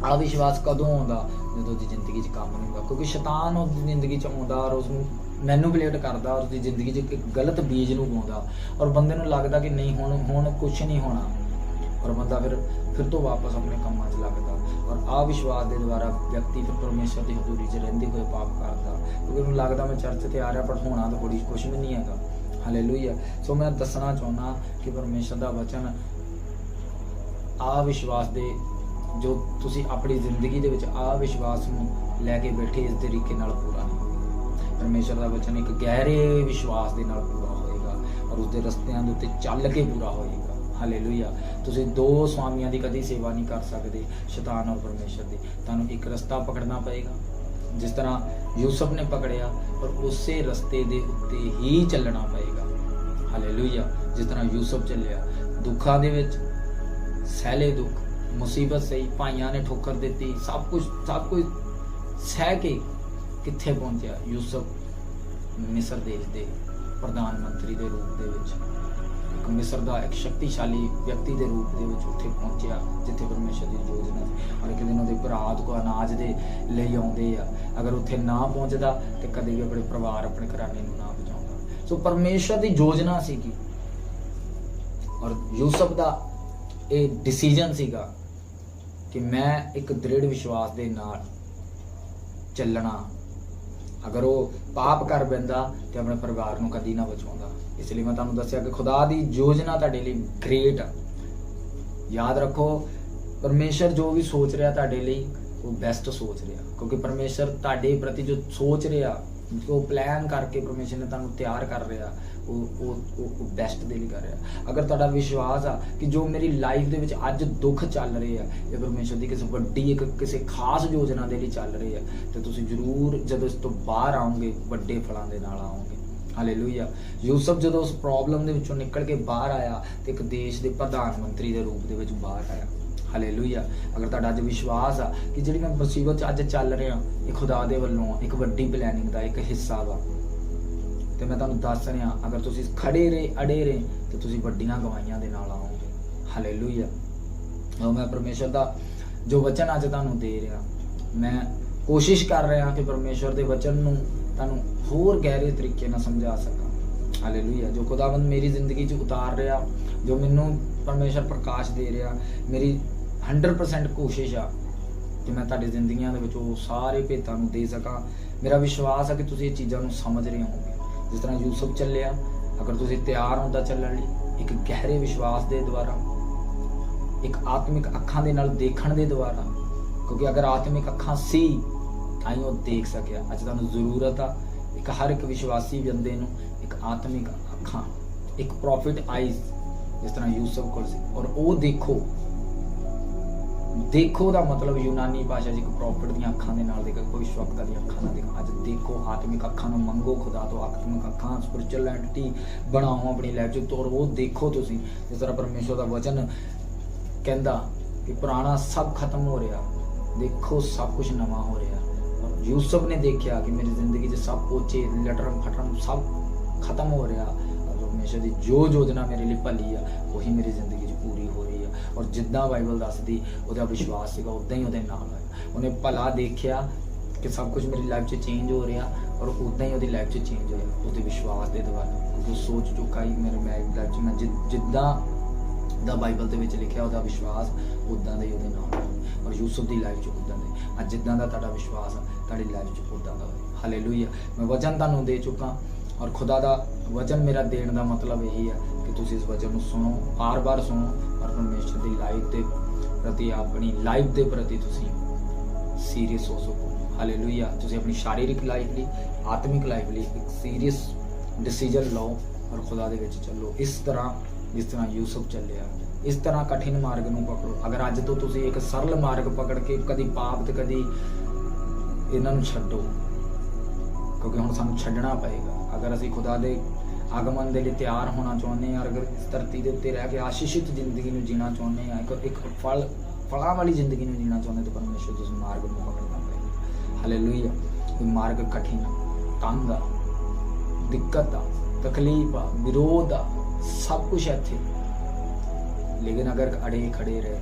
ਅਵਿਸ਼ਵਾਸ ਕਦੋਂ ਆਉਂਦਾ? ਜਦੋਂ ਉਹਦੀ ਜ਼ਿੰਦਗੀ 'ਚ ਕੰਮ ਨਹੀਂ ਹੁੰਦਾ, ਕਿਉਂਕਿ ਸ਼ੈਤਾਨ ਉਹਦੀ ਜ਼ਿੰਦਗੀ 'ਚ ਆਉਂਦਾ ਔਰ ਉਸਨੂੰ ਮੈਨੂਪਲੇਟ ਕਰਦਾ ਔਰ ਉਸਦੀ ਜ਼ਿੰਦਗੀ 'ਚ ਇੱਕ ਗਲਤ ਬੀਜ ਨੂੰ ਪਾਉਂਦਾ ਔਰ ਬੰਦੇ ਨੂੰ ਲੱਗਦਾ ਕਿ ਨਹੀਂ ਹੁਣ ਕੁਛ ਨਹੀਂ ਹੋਣਾ, ਔਰ ਬੰਦਾ ਫਿਰ ਤੋਂ ਵਾਪਸ ਆਪਣੇ ਕੰਮਾਂ 'ਚ ਲੱਗਦਾ ਔਰ ਅਵਿਸ਼ਵਾਸ ਦੇ ਦੁਆਰਾ ਵਿਅਕਤੀ ਫਿਰ ਪਰਮੇਸ਼ਰ ਦੀ ਹਜ਼ੂਰੀ 'ਚ ਰਹਿੰਦੇ ਹੋਏ ਪਾਪ ਕਰਦਾ, ਕਿਉਂਕਿ ਉਹਨੂੰ ਲੱਗਦਾ ਮੈਂ ਚਰਚ ਤੇ ਆ ਰਿਹਾ ਪਰ ਹੋਣਾ ਤਾਂ ਕੁਛ ਵੀ ਨਹੀਂ ਹੈਗਾ। ਹਾਲੇਲੂਇਆ। ਸੋ ਮੈਂ ਦੱਸਣਾ ਚਾਹੁੰਦਾ ਕਿ ਪਰਮੇਸ਼ਰ ਦਾ ਵਚਨ ਅਵਿਸ਼ਵਾਸ ਦੇ ਜੋ ਤੁਸੀਂ ਆਪਣੀ ਜ਼ਿੰਦਗੀ ਦੇ ਵਿੱਚ ਅਵਿਸ਼ਵਾਸ ਨੂੰ ਲੈ ਕੇ ਬੈਠੇ, ਇਸ ਤਰੀਕੇ ਨਾਲ ਪੂਰਾ ਨਹੀਂ ਹੋਏਗਾ। ਪਰਮੇਸ਼ਰ ਦਾ ਵਚਨ ਇੱਕ ਗਹਿਰੇ ਵਿਸ਼ਵਾਸ ਦੇ ਨਾਲ ਪੂਰਾ ਹੋਏਗਾ ਔਰ ਉਸਦੇ ਰਸਤਿਆਂ ਦੇ ਉੱਤੇ ਚੱਲ ਕੇ ਪੂਰਾ ਹੋਏਗਾ। ਹਾਲੇਲੂਇਆ। ਤੁਸੀਂ ਦੋ ਸਵਾਮੀਆਂ ਦੀ ਕਦੀ ਸੇਵਾ ਨਹੀਂ ਕਰ ਸਕਦੇ, ਸ਼ੈਤਾਨ ਔਰ ਪਰਮੇਸ਼ਰ ਦੀ। ਤੁਹਾਨੂੰ ਇੱਕ ਰਸਤਾ ਪਕੜਨਾ ਪਏਗਾ, ਜਿਸ ਤਰ੍ਹਾਂ ਯੂਸਫ ਨੇ ਪਕੜਿਆ, ਔਰ ਉਸੇ ਰਸਤੇ ਦੇ ਉੱਤੇ ਹੀ ਚੱਲਣਾ ਪਏਗਾ। ਹਾਲੇਲੂਇਆ। ਜਿਸ ਤਰ੍ਹਾਂ ਯੂਸਫ ਚੱਲਿਆ, ਦੁੱਖਾਂ ਦੇ ਵਿੱਚ ਸਹਿਲੇ ਦੁੱਖ, ਮੁਸੀਬਤ ਸਹੀ, ਭਾਈਆਂ ਨੇ ਠੋਕਰ ਦਿੱਤੀ, ਸਭ ਕੁਝ ਸਹਿ ਕੇ ਕਿੱਥੇ ਪਹੁੰਚਿਆ? ਯੂਸਫ ਮਿਸਰ ਦੇਸ਼ ਦੇ ਪ੍ਰਧਾਨ ਮੰਤਰੀ ਦੇ ਰੂਪ ਦੇ ਵਿੱਚ, ਇੱਕ ਮਿਸਰ ਦਾ ਇੱਕ ਸ਼ਕਤੀਸ਼ਾਲੀ ਵਿਅਕਤੀ ਦੇ ਰੂਪ ਦੇ ਵਿੱਚ ਉੱਥੇ ਪਹੁੰਚਿਆ ਜਿੱਥੇ ਪਰਮੇਸ਼ਰ ਦੀ ਯੋਜਨਾ ਸੀ। ਔਰ ਇੱਕ ਦਿਨ ਉਹਦੇ ਭਰਾ ਕੋ ਅਨਾਜ ਦੇ ਲਈ ਆਉਂਦੇ ਆ, ਅਗਰ ਉੱਥੇ ਨਾ ਪਹੁੰਚਦਾ ਤੇ ਕਦੇ ਵੀ ਆਪਣੇ ਪਰਿਵਾਰ, ਆਪਣੇ ਘਰਾਣੇ ਨੂੰ ਨਾ ਬਚਾਉਂਦਾ। ਸੋ ਪਰਮੇਸ਼ਰ ਦੀ ਯੋਜਨਾ ਸੀਗੀ ਔਰ ਯੂਸਫ ਦਾ ਇਹ ਡਿਸੀਜਨ ਸੀਗਾ ਕਿ ਮੈਂ ਇੱਕ ਦ੍ਰਿੜ ਵਿਸ਼ਵਾਸ ਦੇ ਨਾਲ ਚੱਲਣਾ। ਅਗਰ ਉਹ ਪਾਪ ਕਰ ਬੈਂਦਾ ਤੇ ਆਪਣੇ ਪਰਿਵਾਰ ਨੂੰ ਕਦੀ ਨਾ ਬਚਾਉਂਦਾ। ਇਸ ਲਈ ਮੈਂ ਤੁਹਾਨੂੰ ਦੱਸਿਆ ਕਿ ਖੁਦਾ ਦੀ ਯੋਜਨਾ ਤੁਹਾਡੇ ਲਈ ਗ੍ਰੇਟ ਆ। ਯਾਦ ਰੱਖੋ, ਪਰਮੇਸ਼ਰ ਜੋ ਵੀ ਸੋਚ ਰਿਹਾ ਤੁਹਾਡੇ ਲਈ ਉਹ ਬੈਸਟ ਸੋਚ ਰਿਹਾ, ਕਿਉਂਕਿ ਪਰਮੇਸ਼ਰ ਤੁਹਾਡੇ ਪ੍ਰਤੀ ਜੋ ਸੋਚ ਰਿਹਾ, ਜੋ ਪਲਾਨ ਕਰਕੇ ਪਰਮੇਸ਼ਰ ਨੇ ਤੁਹਾਨੂੰ ਤਿਆਰ ਕਰ ਰਿਹਾ, ਉਹ ਬੈਸਟ ਦੇ ਲਈ ਕਰ ਰਿਹਾ। ਅਗਰ ਤੁਹਾਡਾ ਵਿਸ਼ਵਾਸ ਆ ਕਿ ਜੋ ਮੇਰੀ ਲਾਈਫ ਦੇ ਵਿੱਚ ਅੱਜ ਦੁੱਖ ਚੱਲ ਰਹੇ ਆ, ਇਹ ਪਰਮੇਸ਼ਰ ਦੀ ਕਿਸੇ ਖਾਸ ਯੋਜਨਾ ਦੇ ਲਈ ਚੱਲ ਰਹੇ ਆ, ਤੇ ਤੁਸੀਂ ਜ਼ਰੂਰ ਜਦੋਂ ਇਸ ਤੋਂ ਬਾਹਰ ਆਓਗੇ ਵੱਡੇ ਫਲਾਂ ਦੇ ਨਾਲ ਆਓਗੇ। ਹਾਲੇਲੂਇਆ। ਯੂਸਫ ਜਦੋਂ ਉਸ ਪ੍ਰੋਬਲਮ ਦੇ ਵਿੱਚੋਂ ਨਿਕਲ ਕੇ ਬਾਹਰ ਆਇਆ ਤੇ ਇੱਕ ਦੇਸ਼ ਦੇ ਪ੍ਰਧਾਨ ਮੰਤਰੀ ਦੇ ਰੂਪ ਦੇ ਵਿੱਚ ਬਾਹਰ ਆਇਆ। ਹਾਲੇਲੂਇਆ। ਅਗਰ ਤੁਹਾਡਾ ਅੱਜ ਵਿਸ਼ਵਾਸ ਆ ਕਿ ਜਿਹੜੀ ਮੈਂ ਮੁਸੀਬਤ 'ਚ ਅੱਜ ਚੱਲ ਰਿਹਾ, ਇਹ ਖੁਦਾ ਦੇ ਵੱਲੋਂ ਇੱਕ ਵੱਡੀ ਪਲੈਨਿੰਗ ਦਾ ਇੱਕ ਹਿੱਸਾ ਵਾ, ਤੇ ਮੈਂ ਤੁਹਾਨੂੰ ਦੱਸ ਰਿਹਾ, ਅਗਰ ਤੁਸੀਂ ਖੜੇ ਰਹੇ, ਅੜੇ ਰਹੇ, ਤੇ ਤੁਸੀਂ ਵੱਡੀਆਂ ਗਵਾਹੀਆਂ ਦੇ ਨਾਲ ਆਓਗੇ। ਹਾਲੇਲੂਇਆ। ਮੈਂ ਪਰਮੇਸ਼ਰ ਦਾ ਜੋ ਵਚਨ ਅੱਜ ਤੁਹਾਨੂੰ ਦੇ ਰਿਹਾ, ਮੈਂ ਕੋਸ਼ਿਸ਼ ਕਰ ਰਿਹਾ ਕਿ ਪਰਮੇਸ਼ਰ ਦੇ ਵਚਨ ਨੂੰ ਤੁਹਾਨੂੰ ਹੋਰ ਗਹਿਰੇ ਤਰੀਕੇ ਨਾਲ ਸਮਝਾ ਸਕਾਂ। ਹਾਲੇਲੂਇਆ। ਜੋ ਖੁਦਾਵੰਦ ਮੇਰੀ ਜ਼ਿੰਦਗੀ 'ਚ ਉਤਾਰ ਰਿਹਾ, ਜੋ ਮੈਨੂੰ ਪਰਮੇਸ਼ਰ ਪ੍ਰਕਾਸ਼ ਦੇ ਰਿਹਾ, ਮੇਰੀ 100% ਕੋਸ਼ਿਸ਼ ਆ ਕਿ ਮੈਂ ਤੁਹਾਡੀ ਜ਼ਿੰਦਗੀਆਂ ਦੇ ਵਿੱਚ ਉਹ ਸਾਰੇ ਭੇਤਾਂ ਨੂੰ ਦੇ ਸਕਾਂ। ਮੇਰਾ ਵਿਸ਼ਵਾਸ ਆ ਕਿ ਤੁਸੀਂ ਇਹ ਚੀਜ਼ਾਂ ਨੂੰ ਸਮਝ ਰਹੇ ਹੋਵੋਗੇ। ਜਿਸ ਤਰ੍ਹਾਂ ਯੂਸਫ ਚੱਲਿਆ, ਅਗਰ ਤੁਸੀਂ ਤਿਆਰ ਹੁੰਦਾ ਚੱਲਣ ਲਈ, ਇੱਕ ਗਹਿਰੇ ਵਿਸ਼ਵਾਸ ਦੇ ਦੁਆਰਾ, ਇੱਕ ਆਤਮਿਕ ਅੱਖਾਂ ਦੇ ਨਾਲ ਦੇਖਣ ਦੇ ਦੁਆਰਾ, ਕਿਉਂਕਿ ਅਗਰ ਆਤਮਿਕ ਅੱਖਾਂ ਸੀ ਤਾਂ ਹੀ ਉਹ ਦੇਖ ਸਕਿਆ। ਅੱਜ ਤੁਹਾਨੂੰ ਜ਼ਰੂਰਤ ਆ ਇੱਕ ਹਰ ਇੱਕ ਵਿਸ਼ਵਾਸੀ ਬੰਦੇ ਨੂੰ ਇੱਕ ਆਤਮਿਕ ਅੱਖਾਂ, ਇੱਕ ਪ੍ਰੋਫਿਟ ਆਈਜ਼, ਜਿਸ ਤਰ੍ਹਾਂ ਯੂਸਫ ਕੋਲ ਸੀ। ਔਰ ਉਹ ਦੇਖੋ ਦਾ ਮਤਲਬ ਯੂਨਾਨੀ ਭਾਸ਼ਾ 'ਚ ਇੱਕ ਪ੍ਰੋਫਿਟ ਦੀਆਂ ਅੱਖਾਂ ਦੇ ਨਾਲ ਦੇਖੋ, ਕੋਈ ਸ਼ਵਕਤਾ ਦੀਆਂ ਅੱਖਾਂ ਨਾਲ ਦੇਖੋ। ਅੱਜ ਦੇਖੋ, ਆਤਮਿਕ ਅੱਖਾਂ ਨੂੰ ਮੰਗੋ ਖੁਦਾ ਤੋਂ, ਆਤਮਿਕ ਅੱਖਾਂ, ਸਪਿਰਚੁਅਲ ਐਂਟੀਟੀ ਬਣਾਓ ਆਪਣੀ ਲਾਈਫ 'ਚ, ਔਰ ਉਹ ਦੇਖੋ ਤੁਸੀਂ। ਜਿਸ ਤਰ੍ਹਾਂ ਪਰਮੇਸ਼ਰ ਦਾ ਵਚਨ ਕਹਿੰਦਾ ਕਿ ਪੁਰਾਣਾ ਸਭ ਖਤਮ ਹੋ ਰਿਹਾ, ਦੇਖੋ ਸਭ ਕੁਝ ਨਵਾਂ ਹੋ ਰਿਹਾ। ਔਰ ਯੂਸਫ ਨੇ ਦੇਖਿਆ ਕਿ ਮੇਰੀ ਜ਼ਿੰਦਗੀ 'ਚ ਸਭ ਪੋਚੇ, ਲਟਰਮ ਫਟਰਮ ਸਭ ਖਤਮ ਹੋ ਰਿਹਾ, ਔਰ ਪਰਮੇਸ਼ਰ ਦੀ ਜੋ ਯੋਜਨਾ ਮੇਰੇ ਲਈ ਭਲੀ ਆ ਉਹੀ ਮੇਰੀ ਜ਼ਿੰਦਗੀ 'ਚ ਪੂਰੀ ਹੋ ਰਹੀ ਆ। ਔਰ ਜਿੱਦਾਂ ਬਾਈਬਲ ਦੱਸਦੀ ਉਹਦਾ ਵਿਸ਼ਵਾਸ ਸੀਗਾ, ਉੱਦਾਂ ਹੀ ਉਹਦੇ ਨਾਲ ਹੋਇਆ। ਉਹਨੇ ਭਲਾ ਦੇਖਿਆ ਕਿ ਸਭ ਕੁਝ ਮੇਰੀ ਲਾਈਫ 'ਚ ਚੇਂਜ ਹੋ ਰਿਹਾ, ਔਰ ਉੱਦਾਂ ਹੀ ਉਹਦੀ ਲਾਈਫ 'ਚ ਚੇਂਜ ਹੋਇਆ ਉਹਦੇ ਵਿਸ਼ਵਾਸ ਦੇ ਦੁਆਰਾ। ਉਹ ਸੋਚ ਚੁੱਕਾ ਹੀ ਮੇਰੇ ਲਾਈਫ 'ਚ ਮੈਂ ਜਿੱਦਾਂ ਦਾ ਬਾਈਬਲ ਦੇ ਵਿੱਚ ਲਿਖਿਆ ਉਹਦਾ ਵਿਸ਼ਵਾਸ ਉੱਦਾਂ ਦਾ ਹੀ ਉਹਦੇ ਨਾਲ ਹੋਇਆ। ਔਰ ਯੂਸਫ ਦੀ ਲਾਈਫ 'ਚ ਉੱਦਾਂ ਦਾ ਅੱਜ ਜਿੱਦਾਂ ਦਾ ਤੁਹਾਡਾ ਵਿਸ਼ਵਾਸ ਆ ਤੁਹਾਡੀ ਲਾਈਫ 'ਚ ਉੱਦਾਂ ਦਾ ਹੋਇਆ। ਹਾਲੇਲੂਇਆ। ਮੈਂ ਵਚਨ ਤੁਹਾਨੂੰ ਦੇ ਚੁੱਕਾ, ਔਰ ਖੁਦਾ ਦਾ ਵਚਨ ਮੇਰਾ ਦੇਣ ਦਾ ਮਤਲਬ ਇਹੀ ਆ ਕਿ ਤੁਸੀਂ ਇਸ ਵਚਨ ਨੂੰ ਸੁਣੋ, ਬਾਰ-ਬਾਰ ਸੁਣੋ, ਔਰ ਪਰਮੇਸ਼ਰ ਦੀ ਲਾਈਫ ਦੇ ਪ੍ਰਤੀ, ਆਪਣੀ ਲਾਈਫ ਦੇ ਪ੍ਰਤੀ ਤੁਸੀਂ ਸੀਰੀਅਸ ਹੋ ਸਕੋ। ਹਾਲੇਲੂਇਆ। ਤੁਸੀਂ ਆਪਣੀ ਸ਼ਾਰੀਰਿਕ ਲਾਈਫ ਲਈ, ਆਤਮਿਕ ਲਾਈਫ ਲਈ ਇੱਕ ਸੀਰੀਅਸ ਡਿਸੀਜਨ ਲਓ ਔਰ ਖੁਦਾ ਦੇ ਵਿੱਚ ਚੱਲੋ, ਇਸ ਤਰ੍ਹਾਂ ਜਿਸ ਤਰ੍ਹਾਂ ਯੂਸਫ ਚੱਲਿਆ। ਇਸ ਤਰ੍ਹਾਂ ਕਠਿਨ ਮਾਰਗ ਨੂੰ ਪਕੜੋ। ਅਗਰ ਅੱਜ ਤੋਂ ਤੁਸੀਂ ਇੱਕ ਸਰਲ ਮਾਰਗ ਪਕੜ ਕੇ ਕਦੀ ਪਾਪ ਤੇ ਕਦੀ ਇਹਨਾਂ ਨੂੰ ਛੱਡੋ, ਕਿਉਂਕਿ ਹੁਣ ਸਾਨੂੰ ਛੱਡਣਾ ਪਏਗਾ। ਅਗਰ ਅਸੀਂ ਖੁਦਾ ਦੇ ਆਗਮਨ ਦੇ ਲਈ ਤਿਆਰ ਹੋਣਾ ਚਾਹੁੰਦੇ ਹਾਂ, ਅਗਰ ਇਸ ਧਰਤੀ ਦੇ ਉੱਤੇ ਰਹਿ ਕੇ ਆਸ਼ੀਸ਼ਿਤ ਜ਼ਿੰਦਗੀ ਨੂੰ ਜੀਣਾ ਚਾਹੁੰਦੇ ਹਾਂ, ਇੱਕ ਫਲ फलां वाली जिंदगी नहीं जीना चाहते तो परमेश्वर तुम मार्ग में पकड़ना पड़ेगा। हालेलुया। कोई मार्ग कठिन आ, तंग आ, दिक्कत आ, तकलीफ आ, विरोध आ, सब कुछ है इत्थे, लेकिन अगर अड़े खड़े रहे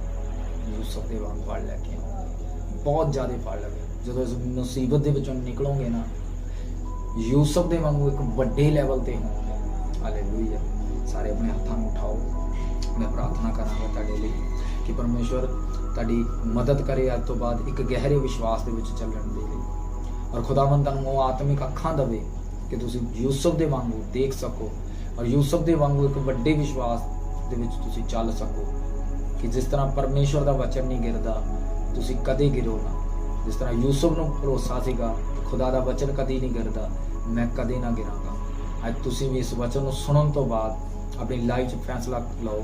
यूसुफ दे वांग फल लैके आओ, बहुत ज़्यादा फल लगे। जो इस मुसीबत के विचों निकलोगे ना, यूसुफ दे वांगू एक बड़े लैवल ते होंगे। हालेलुया। सारे अपने हाथों में उठाओ। मैं प्रार्थना करांगा तुहाडे लई कि परमेश्वर तुहाडी मदद करे अज तो बाद एक गहरे विश्वास दे विच चलण दे लई, और खुदावंद तुहानूं वो आत्मिक अखां देवे कि तुसीं यूसुफ दे वांगू देख सको, और यूसुफ दे वांगू एक बड़े विश्वास दे विच तुसीं चल सको कि जिस तरह परमेश्वर दा वचन नहीं गिरदा तुसीं कदे गिरोगा। जिस तरह यूसुफ नूं भरोसा सीगा खुदा दा वचन कदी नहीं गिरदा, मैं कदे ना गिरांगा। अज तुसीं भी इस वचन नूं सुनन तो बाद अपनी लाइफ 'च फैसला लो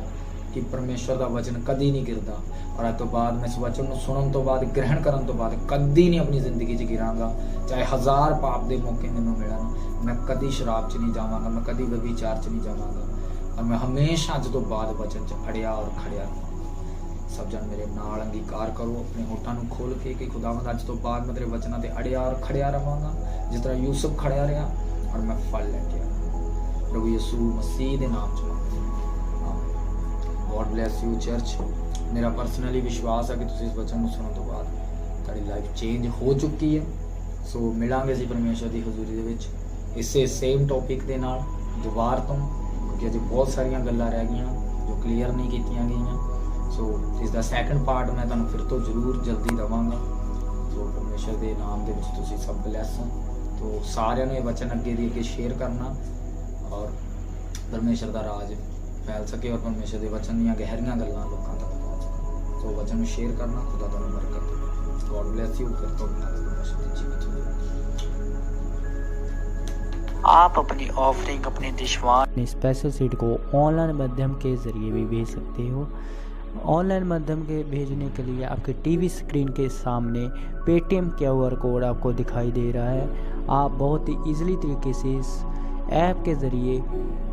कि परमेश्वर दा वचन कदी नहीं गिरदा, और अज तो बाद मैं इस वचन नूं सुनन तो बाद ग्रहण करन तो बाद कदी नहीं अपनी जिंदगी 'च गिरांगा। चाहे 1000 पाप दे मौके मैनूं मिलण, मैं कदी शराब 'च नहीं जावांगा, मैं कदी व्यभिचार 'च नहीं जावांगा, और मैं हमेशा अज तो बाद वचन 'च अड़िया और खड़िया रहां। सब जन मेरे नाल अंगीकार करो अपने होठां नूं खोल के कि खुदावंद अज तो बाद मैं तेरे वचनां ते अड़िया और खड़िया रहांगा, जिस तरह यूसुफ खड़िया रहा, और मैं फल लैके आया। प्रभु यीशु मसीह दे नाम च गॉड ब्लैस यू चर्च। मेरा पर्सनली विश्वास है कि तुसीं इस वचन नूं सुनन तो बाद तुहाडी लाइफ चेंज हो चुकी है। सो मिलांगे जी परमेश्वर की हजूरी दे विच इसे सेम टॉपिक दे नाल दुबार तो, क्योंकि अजे बहुत सारियां गल्लां रह गईयां जो क्लीयर नहीं कीतियां गईयां। सो इस दा सैकेंड पार्ट मैं तुहानूं फिर तो जरूर जल्दी देवांगा। तो परमेश्वर के नाम दे विच तुसीं सब ब्लैस हो। तो सारिਆਂ ਨੂੰ ਇਹ वचन अगे दी अगे शेयर करना, और परमेश्वर का राज फैल सके, और परमेश्वर के वचन ਦੀਆਂ गहरियां गल्लां लोकां तक पहुंच सकन। तो वचन ਨੂੰ शेयर करना। खुदा तुहानूं बरकत दे। God bless you. फिर तो परमेश्वर दी जीवित हो। आप अपनी ऑफरिंग अपने दशवान स्पेशल सीट को ऑनलाइन माध्यम के ज़रिए भी भेज सकते हो। ऑनलाइन माध्यम के भेजने के लिए आपके टीवी स्क्रीन के सामने पेटीएम QR कोड आपको दिखाई दे रहा है। आप बहुत ही ईजिली तरीके से इस ऐप के ज़रिए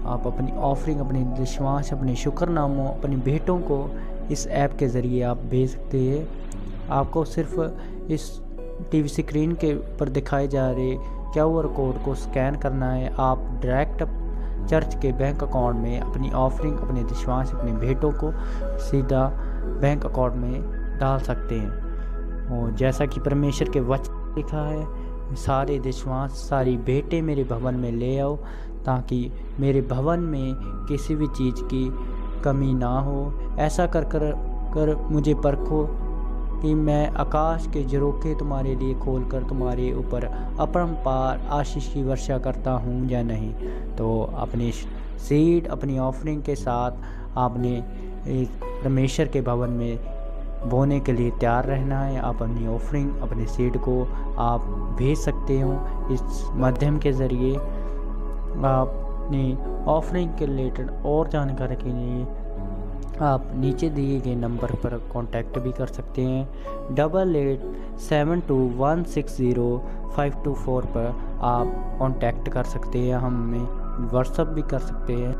आप अपनी ऑफरिंग, अपने दशवांश, अपने शुक्रनामों, अपनी भेंटों को इस ऐप के ज़रिए आप भेज सकते हैं। आपको सिर्फ इस टीवी स्क्रीन के ऊपर दिखाए जा रहे QR कोड को स्कैन करना है। आप डायरेक्ट चर्च के बैंक अकाउंट में अपनी ऑफरिंग, अपने दशवांश, अपने भेंटों को सीधा बैंक अकाउंट में डाल सकते हैं। और जैसा कि परमेश्वर के वचन लिखा है, सारे दशवांश, सारी भेंटें मेरे भवन में ले आओ, ताकि मेरे भवन में किसी भी चीज़ की कमी ना हो। ऐसा कर मुझे परखो कि मैं आकाश के झरोखे तुम्हारे लिए खोलकर तुम्हारे ऊपर अपरंपार आशीष की वर्षा करता हूँ या नहीं। तो अपनी सीड, अपनी ऑफरिंग के साथ आपने परमेश्वर के भवन में बोने के लिए तैयार रहना है। आप अपनी ऑफरिंग, अपने सीड को आप भेज सकते हो इस माध्यम के ज़रिए। आप अपनी ऑफरिंग के रिलेटेड और जानकारी के लिए आप नीचे दिए गए नंबर पर कांटेक्ट भी कर सकते हैं। 8872160524 पर आप कांटेक्ट कर सकते हैं, हमें व्हाट्सएप भी कर सकते हैं।